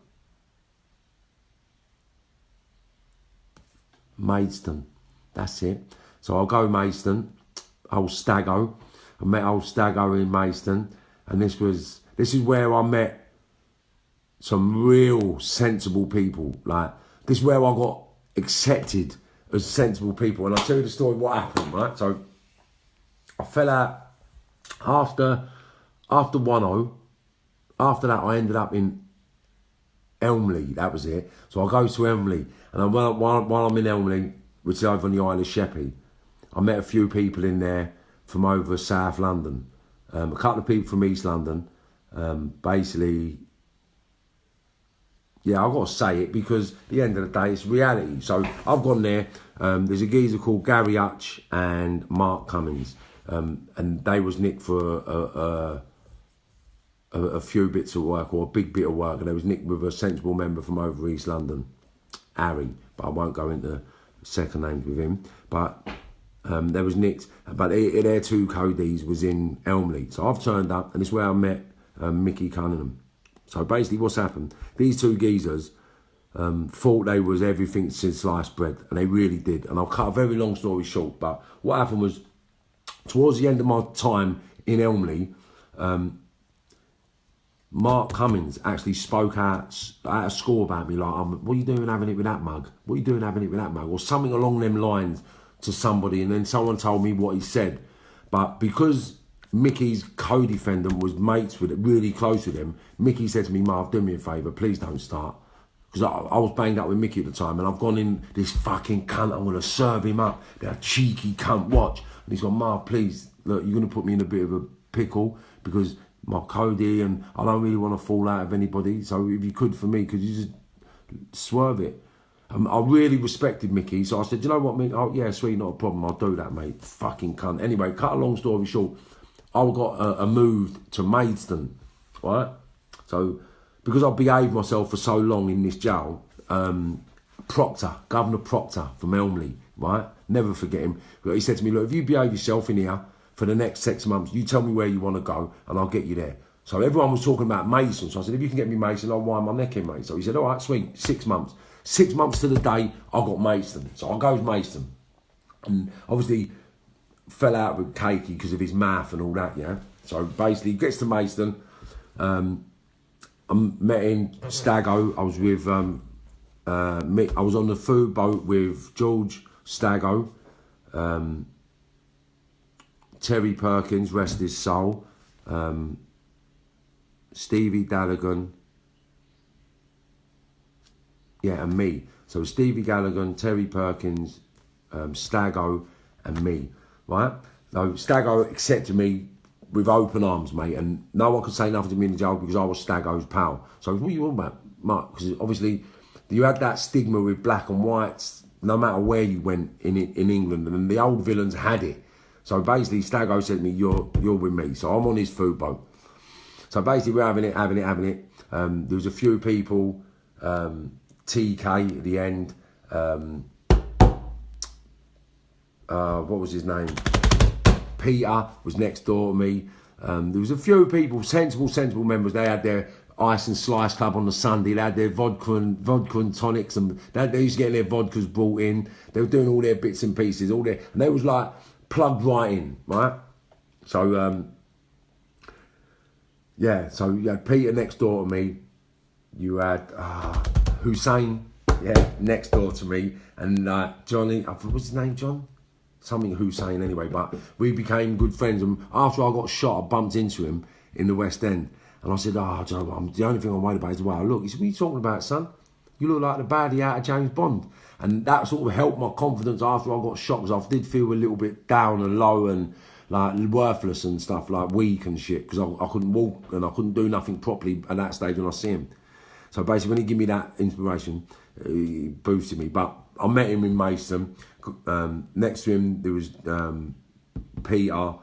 Maidstone. That's it. So I'll go Maidstone, old Staggo. I met old Staggo in Maidstone, and this is where I met some real sensible people. Like, this is where I got accepted as sensible people. And I'll tell you the story what happened, right? So I fell out after 10. After that, I ended up in Elmley. That was it. So I go to Elmley, and while I'm in Elmley, which is over on the Isle of Sheppey, I met a few people in there from over South London, a couple of people from East London. Basically, yeah, I've got to say it, because at the end of the day, it's reality. So I've gone there. There's a geezer called Gary Hutch and Mark Cummins, and they was nicked for a few bits of work, or a big bit of work, and they was nicked with a sensible member from over East London, Harry, but I won't go into second names with him. But they was nicked, but their two Codys was in Elmley. So I've turned up, and it's where I met Mickey Cunningham. So basically what's happened, these two geezers thought they was everything since sliced bread, and they really did. And I'll cut a very long story short, but what happened was, towards the end of my time in Elmley, Mark Cummins actually spoke out a score about me, like, what are you doing having it with that mug? What are you doing having it with that mug? Or something along them lines to somebody, and then someone told me what he said. But because Mickey's co-defendant was mates with it, really close with him. Mickey said to me, Marv, do me a favour, please don't start. Because I was banged up with Mickey at the time, and I've gone in, this fucking cunt, I'm going to serve him up. That cheeky cunt, watch. And he's gone, Marv, please, look, you're going to put me in a bit of a pickle because my Cody, and I don't really want to fall out of anybody. So if you could for me, could you just swerve it? I really respected Mickey, so I said, you know what, Mick? Oh, yeah, sweet, not a problem. I'll do that, mate. Fucking cunt. Anyway, cut a long story short, I got a move to Maidstone, right? So, because I behaved myself for so long in this jail, Proctor, Governor Proctor from Elmley, right? Never forget him. But he said to me, look, if you behave yourself in here for the next 6 months, you tell me where you want to go, and I'll get you there. So everyone was talking about Mason. So I said, if you can get me Mason, I'll wind my neck in, mate. So he said, all right, sweet, 6 months. 6 months to the day, I got Maidstone. So I goes Maidstone. And obviously, fell out with Cakey because of his math and all that, yeah. So basically, he gets to Maidstone. I met in Stago. I was with Mick. I was on the food boat with George Stago, Terry Perkins, rest his soul, Stevie Gallagher, yeah, and me. So Stevie Gallagher, Terry Perkins, Stago, and me, right? So Stago accepted me with open arms, mate, and no one could say nothing to me in the jail because I was Stago's pal. So what are you on about, Mark? Because obviously you had that stigma with black and whites, no matter where you went in England, and the old villains had it. So basically, Stago said to me, "You're with me." So I'm on his food boat. So basically, we're having it. There was a few people, TK at the end. What was his name? Peter was next door to me. There was a few people, sensible members. They had their ice and slice club on the Sunday. They had their vodka and tonics, and they used to get their vodkas brought in. They were doing all their bits and pieces, and they was like plugged right in, right? So yeah, so you had Peter next door to me. You had Hussein, yeah, next door to me, and Johnny. What's his name, John? Something Hussein anyway, but we became good friends. And after I got shot, I bumped into him in the West End. And I said, Joe, the only thing I'm worried about is the way I look. He said, what are you talking about, son? You look like the baddie out of James Bond. And that sort of helped my confidence after I got shot, because I did feel a little bit down and low and like worthless and stuff, like weak and shit, because I couldn't walk and I couldn't do nothing properly at that stage when I see him. So basically, when he gave me that inspiration, he boosted me. But I met him in Maidstone. Next to him, there was Peter.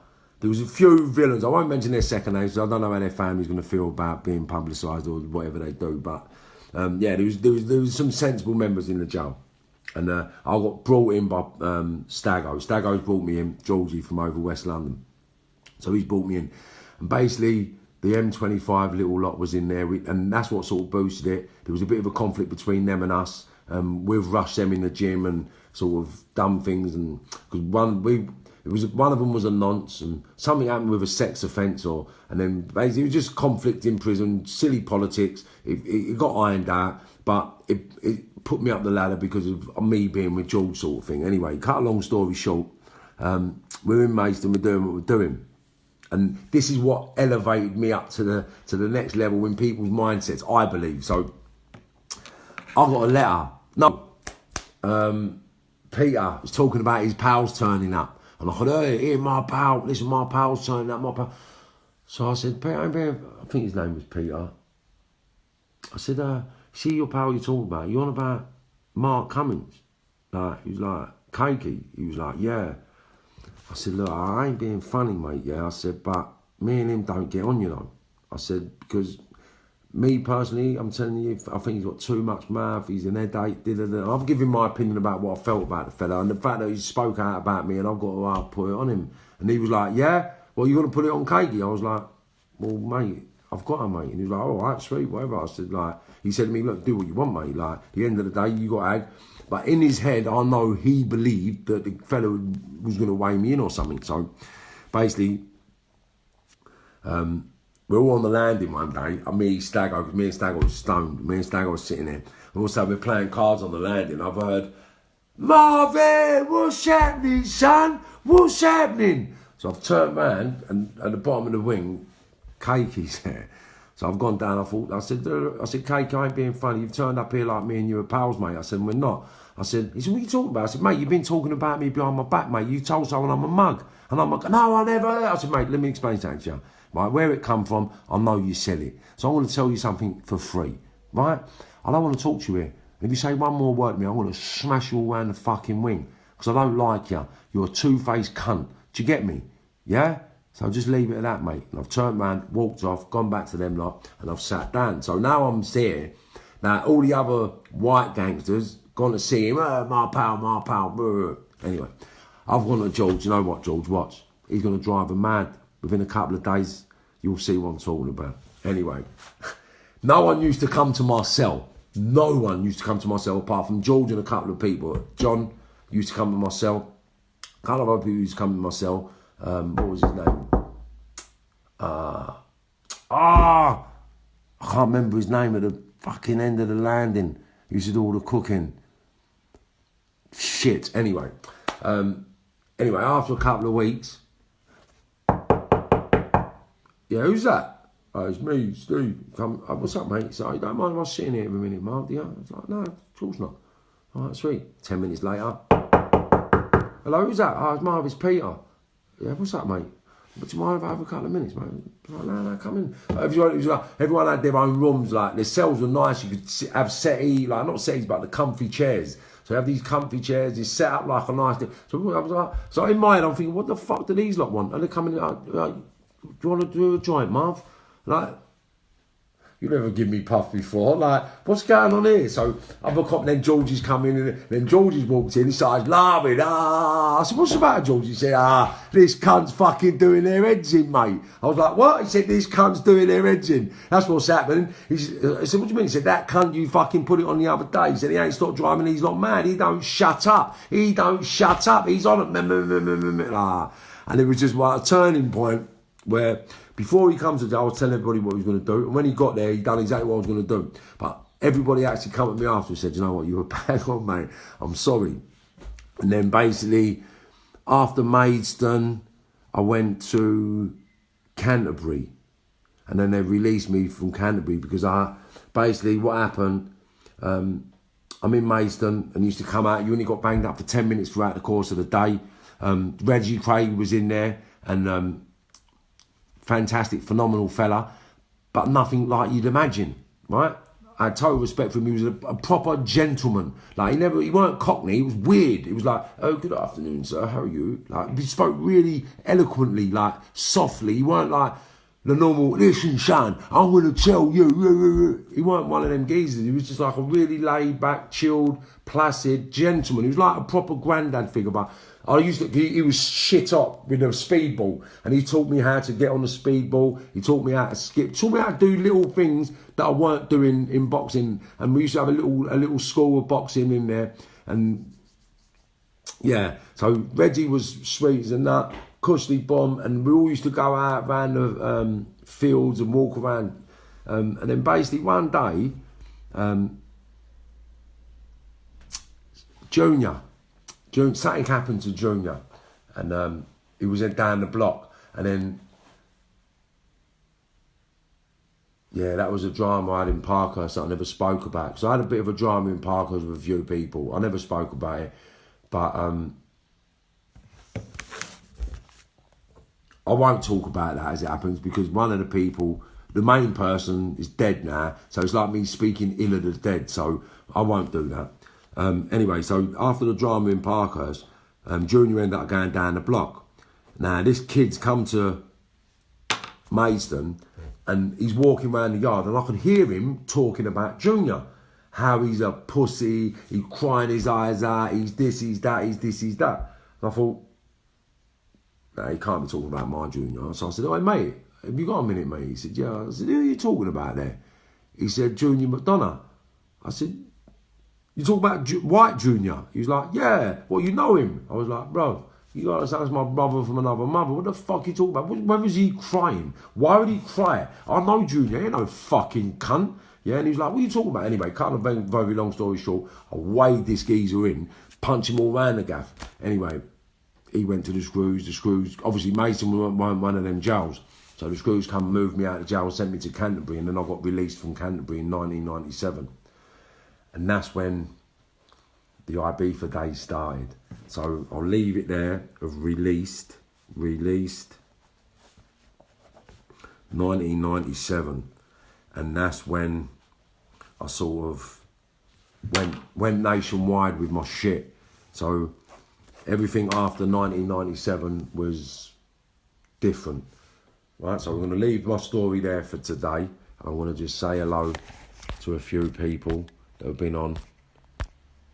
There was a few villains. I won't mention their second names, because I don't know how their family's going to feel about being publicised or whatever they do. But yeah, there was some sensible members in the jail. And I got brought in by Stago. Stago's brought me in, Georgie from over West London. So he's brought me in. And basically, the M25 little lot was in there, and that's what sort of boosted it. There was a bit of a conflict between them and us. We've rushed them in the gym and sort of done things, and because one of them was a nonce, and something happened with a sex offence, and then basically it was just conflict in prison, silly politics. It got ironed out, but it put me up the ladder because of me being with George, sort of thing. Anyway, cut a long story short, we're in Maidstone, we're doing what we're doing. And this is what elevated me up to the next level in people's mindsets, I believe. So I got a letter. No, Peter was talking about his pals turning up. And I thought, hey, here, my pal, listen, my pal's turning up, my pal. So I said, Peter, I think his name was Peter. I said, see your pal you're talking about? You on about Mark Cummins? Like, he was like, Cakey? He was like, yeah. I said, look, I ain't being funny, mate, yeah. I said, but me and him don't get on, you know. I said, because me personally, I'm telling you, I think he's got too much mouth, he's an headache, I've given my opinion about what I felt about the fella, and the fact that he spoke out about me, and I've got to put it on him. And he was like, yeah, well, you got to put it on Cakey? I was like, well, mate, I've got her, mate. And he was like, all right, sweet, whatever. I said, like, he said to me, look, do what you want, mate. Like, at the end of the day, you got ag. But in his head, I know he believed that the fella was going to weigh me in or something. So, basically, we're all on the landing one day. Me and Stago was stoned. Me and Stago was sitting there. And also, we're playing cards on the landing. I've heard, Marvin, what's happening, son? What's happening? So I've turned round and at the bottom of the wing, Cakey's there. So I've gone down, I said, Cake, I ain't being funny. You've turned up here like me and you are pals, mate. I said, we're not. I said, he said, what are you talking about? I said, mate, you've been talking about me behind my back, mate. You told someone I'm a mug. And I'm like, no, I never. I said, mate, let me explain something to you. Right, where it come from, I know you said it. So I want to tell you something for free, right? I don't want to talk to you here. If you say one more word to me, I'm going to smash you all around the fucking wing. Because I don't like you. You're a two-faced cunt. Do you get me? Yeah? So just leave it at that, mate. And I've turned around, walked off, gone back to them lot, and I've sat down. So now I'm there. Now, all the other white gangsters gone to see him. My pal, my pal. Anyway, I've gone to George. You know what, George? Watch. He's going to drive him mad. Within a couple of days, you'll see what I'm talking about. Anyway, no one used to come to my cell. No one used to come to my cell apart from George and a couple of people. John used to come to my cell. A couple of other people used to come to my cell. What was his name? I can't remember his name at the fucking end of the landing. He used to do all the cooking. Shit. Anyway, after a couple of weeks, yeah, who's that? Oh, it's me, Steve. Come, what's up, mate? So, you don't mind if I was sitting here for a minute, Mark? Yeah. I was like, no, of course not. All right, sweet. 10 minutes later. Hello, who's that? Oh, it's Marv, it's Peter. Yeah, what's up, mate? But do you mind if I have a couple of minutes, mate? I was like, no, come in. Everyone had their own rooms, like, their cells were nice. You could have settee, like, not settees, but the comfy chairs. So you have these comfy chairs, it's set up like a nice thing. So I was like, so in my head, I'm thinking, what the fuck do these lot want? And they're coming like, do you want to do a joint, Marv? Like, you never give me puff before. Like, what's going on here? So other cop, then Georgie's come in, and then Georgie's walked in. He started laughing. I said, what's the matter, Georgie? He said, this cunt's fucking doing their heads in, mate. I was like, what? He said, this cunt's doing their heads in. That's what's happening. I said, what do you mean? He said, that cunt you fucking put it on the other day. He said, he ain't stopped driving. He's not mad. He don't shut up. He don't shut up. He's on it. And it was just like a turning point where before he comes to jail, I was telling everybody what he was going to do. And when he got there, he done exactly what I was going to do. But everybody actually come at me after and said, you know what, you were bang on, mate. I'm sorry. And then basically, after Maidstone, I went to Canterbury. And then they released me from Canterbury because basically what happened, I'm in Maidstone and used to come out. You only got banged up for 10 minutes throughout the course of the day. Reggie Craig was in there and fantastic, phenomenal fella, but nothing like you'd imagine, right? I had total respect for him. He was a proper gentleman. Like he weren't cockney. He was weird. He was like, oh, good afternoon, sir. How are you? Like he spoke really eloquently, like softly. He weren't like the normal. Listen, son, I'm gonna tell you. He weren't one of them geezers. He was just like a really laid back, chilled, placid gentleman. He was like a proper granddad figure, but. He was shit up with a speedball, and he taught me how to get on the speedball. He taught me how to skip, taught me how to do little things that I weren't doing in boxing. And we used to have a little school of boxing in there. And yeah, so Reggie was sweet as a nut, cushy bomb, and we all used to go out around the fields and walk around. And then basically one day, Junior, something happened to Junior, and he was down the block, and then yeah, that was a drama I had in Parkhurst that I never spoke about. So I had a bit of a drama in Parkhurst with a few people. I never spoke about it, but I won't talk about that as it happens because one of the people, the main person, is dead now. So it's like me speaking ill of the dead. So I won't do that. Anyway, so after the drama in Parkhurst, Junior ended up going down the block. Now, this kid's come to Maidstone and he's walking around the yard and I could hear him talking about Junior. How he's a pussy, he's crying his eyes out, he's this, he's that, he's this, he's that. And I thought, no, he can't be talking about my Junior. So I said, oh, mate, have you got a minute, mate? He said, yeah. I said, who are you talking about there? He said, Junior McDonough. I said, you talk about White Junior? He was like, yeah. Well, you know him. I was like, bro, you got to say that's my brother from another mother. What the fuck you talking about? When was he crying? Why would he cry? I know Junior. He ain't no fucking cunt. Yeah, and he was like, what are you talking about? Anyway, cut a very long story short, I weighed this geezer in, punched him all round the gaff. Anyway, he went to the Screws. The Screws, obviously Mason weren't one of them jails. So the Screws come and moved me out of jail and sent me to Canterbury, and then I got released from Canterbury in 1997. And that's when the Ibiza days started. So I'll leave it there of released 1997. And that's when I sort of went nationwide with my shit. So everything after 1997 was different. Right, so I'm going to leave my story there for today. I want to just say hello to a few people that have been on.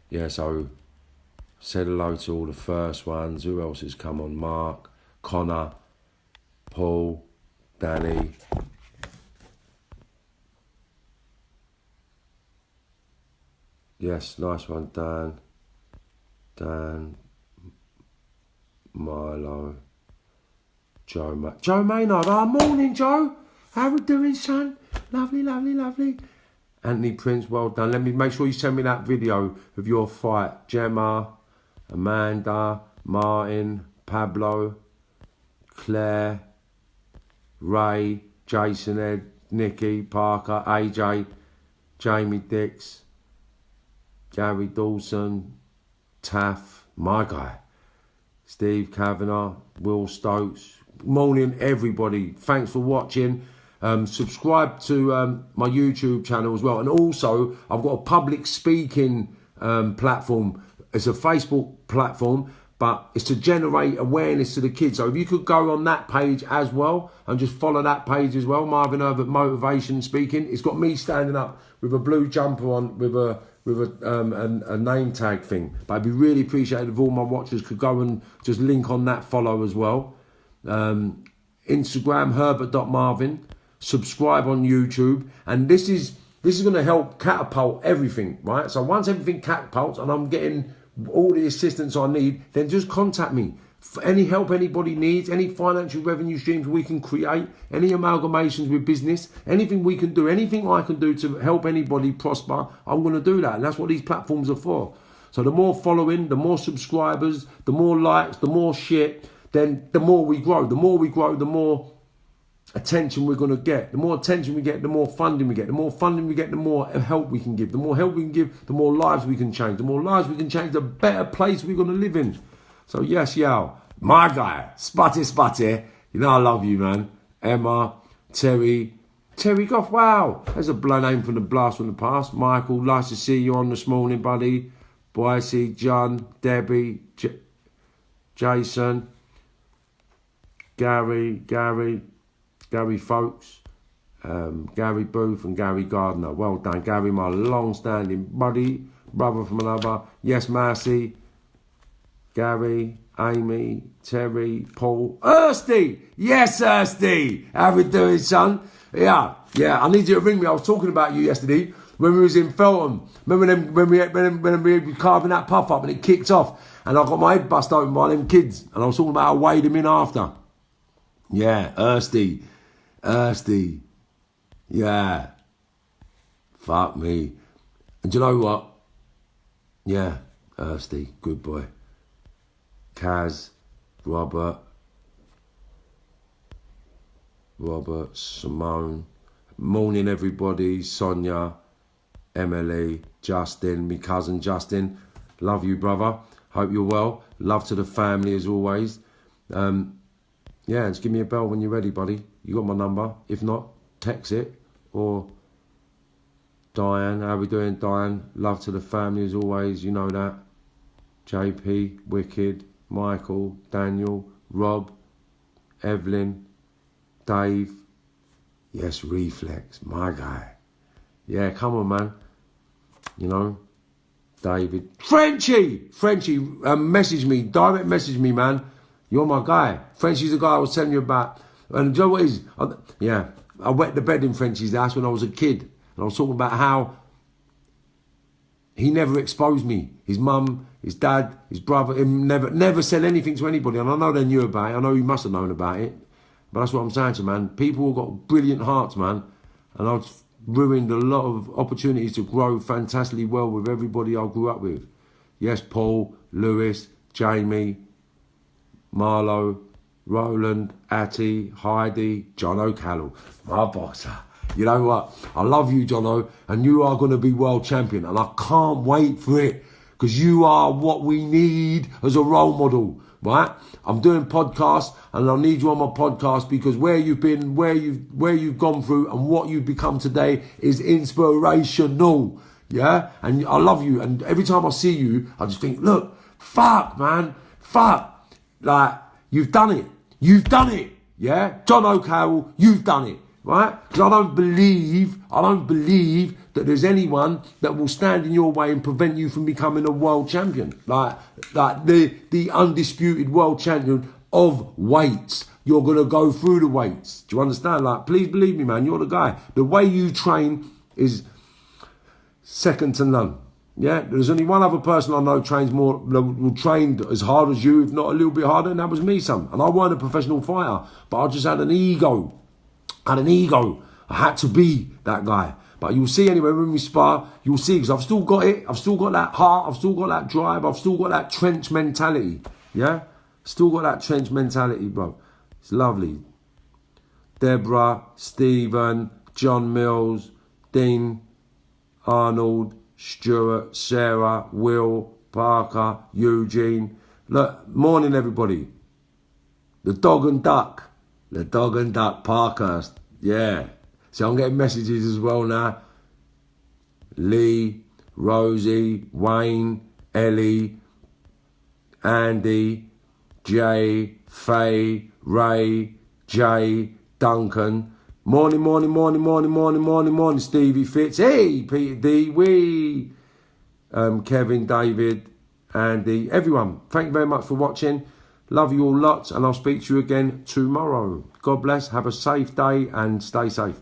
Yeah, so said hello to all the first ones. Who else has come on? Mark, Connor, Paul, Danny. Yes, nice one, Dan, Milo. Joe Maynard. Oh, morning, Joe. How we doing, son? Lovely, lovely, lovely. Anthony Prince, well done. Let me make sure you send me that video of your fight. Gemma, Amanda, Martin, Pablo, Claire, Ray, Jason, Ed, Nikki, Parker, AJ, Jamie Dix, Gary Dawson, Taff, my guy, Steve Kavanagh, Will Stokes. Morning, everybody. Thanks for watching. Subscribe to my YouTube channel as well. And also, I've got a public speaking platform. It's a Facebook platform, but it's to generate awareness to the kids. So if you could go on that page as well and just follow that page as well, Marvin Herbert Motivation Speaking. It's got me standing up with a blue jumper on with a name tag thing. But I'd be really appreciated if all my watchers could go and just link on that, follow as well. Instagram herbert.marvin. Subscribe on YouTube, and this is going to help catapult everything, right? So once everything catapults and I'm getting all the assistance I need, then just contact me. For any help anybody needs, any financial revenue streams we can create, any amalgamations with business, anything we can do, anything I can do to help anybody prosper, I'm going to do that. And that's what these platforms are for. So the more following, the more subscribers, the more likes, the more shit, then the more we grow. The more we grow, the more attention we're going to get. The more attention we get, the more funding we get. The more funding we get, the more help we can give. The more help we can give, the more lives we can change. The more lives we can change, the better place we're going to live in. So yes, yo, my guy, Sputty. You know I love you, man. Emma, Terry Goff, wow. There's a blow name from the blast from the past. Michael, nice to see you on this morning, buddy. Boise, John, Debbie, Jason, Gary Folks, Gary Booth and Gary Gardner. Well done, Gary, my long-standing buddy, brother from another. Yes, Marcy, Gary, Amy, Terry, Paul, Ersty. Yes, Ersty. How we doing, son? Yeah. I need you to ring me. I was talking about you yesterday when we was in Feltham. Remember when we were carving that puff up and it kicked off, and I got my head bust open by them kids, and I was talking about how I weighed him in after. Yeah, Ersty. Yeah. Fuck me. And do you know what? Yeah, Ersty, good boy. Kaz, Robert, Simone. Morning, everybody. Sonia, Emily, Justin, my cousin Justin. Love you, brother. Hope you're well. Love to the family as always. Yeah, just give me a bell when you're ready, buddy. You got my number. If not, text it. Or Diane, how we doing, Diane? Love to the family as always, you know that. JP, Wicked, Michael, Daniel, Rob, Evelyn, Dave. Yes, Reflex, my guy. Yeah, come on, man. You know, David. Frenchie, message me, direct message me, man. You're my guy. Frenchie's the guy I was telling you about. And do you know what it is? I wet the bed in Frenchie's house when I was a kid. And I was talking about how he never exposed me. His mum, his dad, his brother, him never said anything to anybody. And I know they knew about it. I know he must have known about it. But that's what I'm saying to you, man. People have got brilliant hearts, man. And I've ruined a lot of opportunities to grow fantastically well with everybody I grew up with. Yes, Paul, Lewis, Jamie, Marlo, Roland, Atty, Heidi, John O'Callaghan, my boss. You know what? I love you, Jono, and you are going to be world champion, and I can't wait for it because you are what we need as a role model, right? I'm doing podcasts, and I need you on my podcast because where you've been, where you've gone through, and what you've become today is inspirational, yeah. And I love you, and every time I see you, I just think, look, fuck, man, fuck, like you've done it, yeah. John O'Carroll, you've done it. Right? Because I don't believe that there's anyone that will stand in your way and prevent you from becoming a world champion. Like the undisputed world champion of weights. You're going to go through the weights. Do you understand? Like, please believe me, man, you're the guy. The way you train is second to none. Yeah, there's only one other person I know trains more, will train as hard as you, if not a little bit harder, and that was me, son. And I weren't a professional fighter, but I just had an ego. I had to be that guy. But you'll see anyway when we spar, you'll see because I've still got it. I've still got that heart. I've still got that drive. I've still got that trench mentality. Yeah? Still got that trench mentality, bro. It's lovely. Deborah, Stephen, John Mills, Dean, Arnold, Stuart, Sarah, Will, Parker, Eugene. Look, morning everybody. The dog and duck Parkhurst. Yeah. See, I'm getting messages as well now. Lee, Rosie, Wayne, Ellie, Andy, Jay, Faye, Ray, Jay, Duncan. Morning, Stevie Fitz. Hey, Peter D, Wee. Kevin, David, Andy, everyone. Thank you very much for watching. Love you all lots, and I'll speak to you again tomorrow. God bless, have a safe day and stay safe.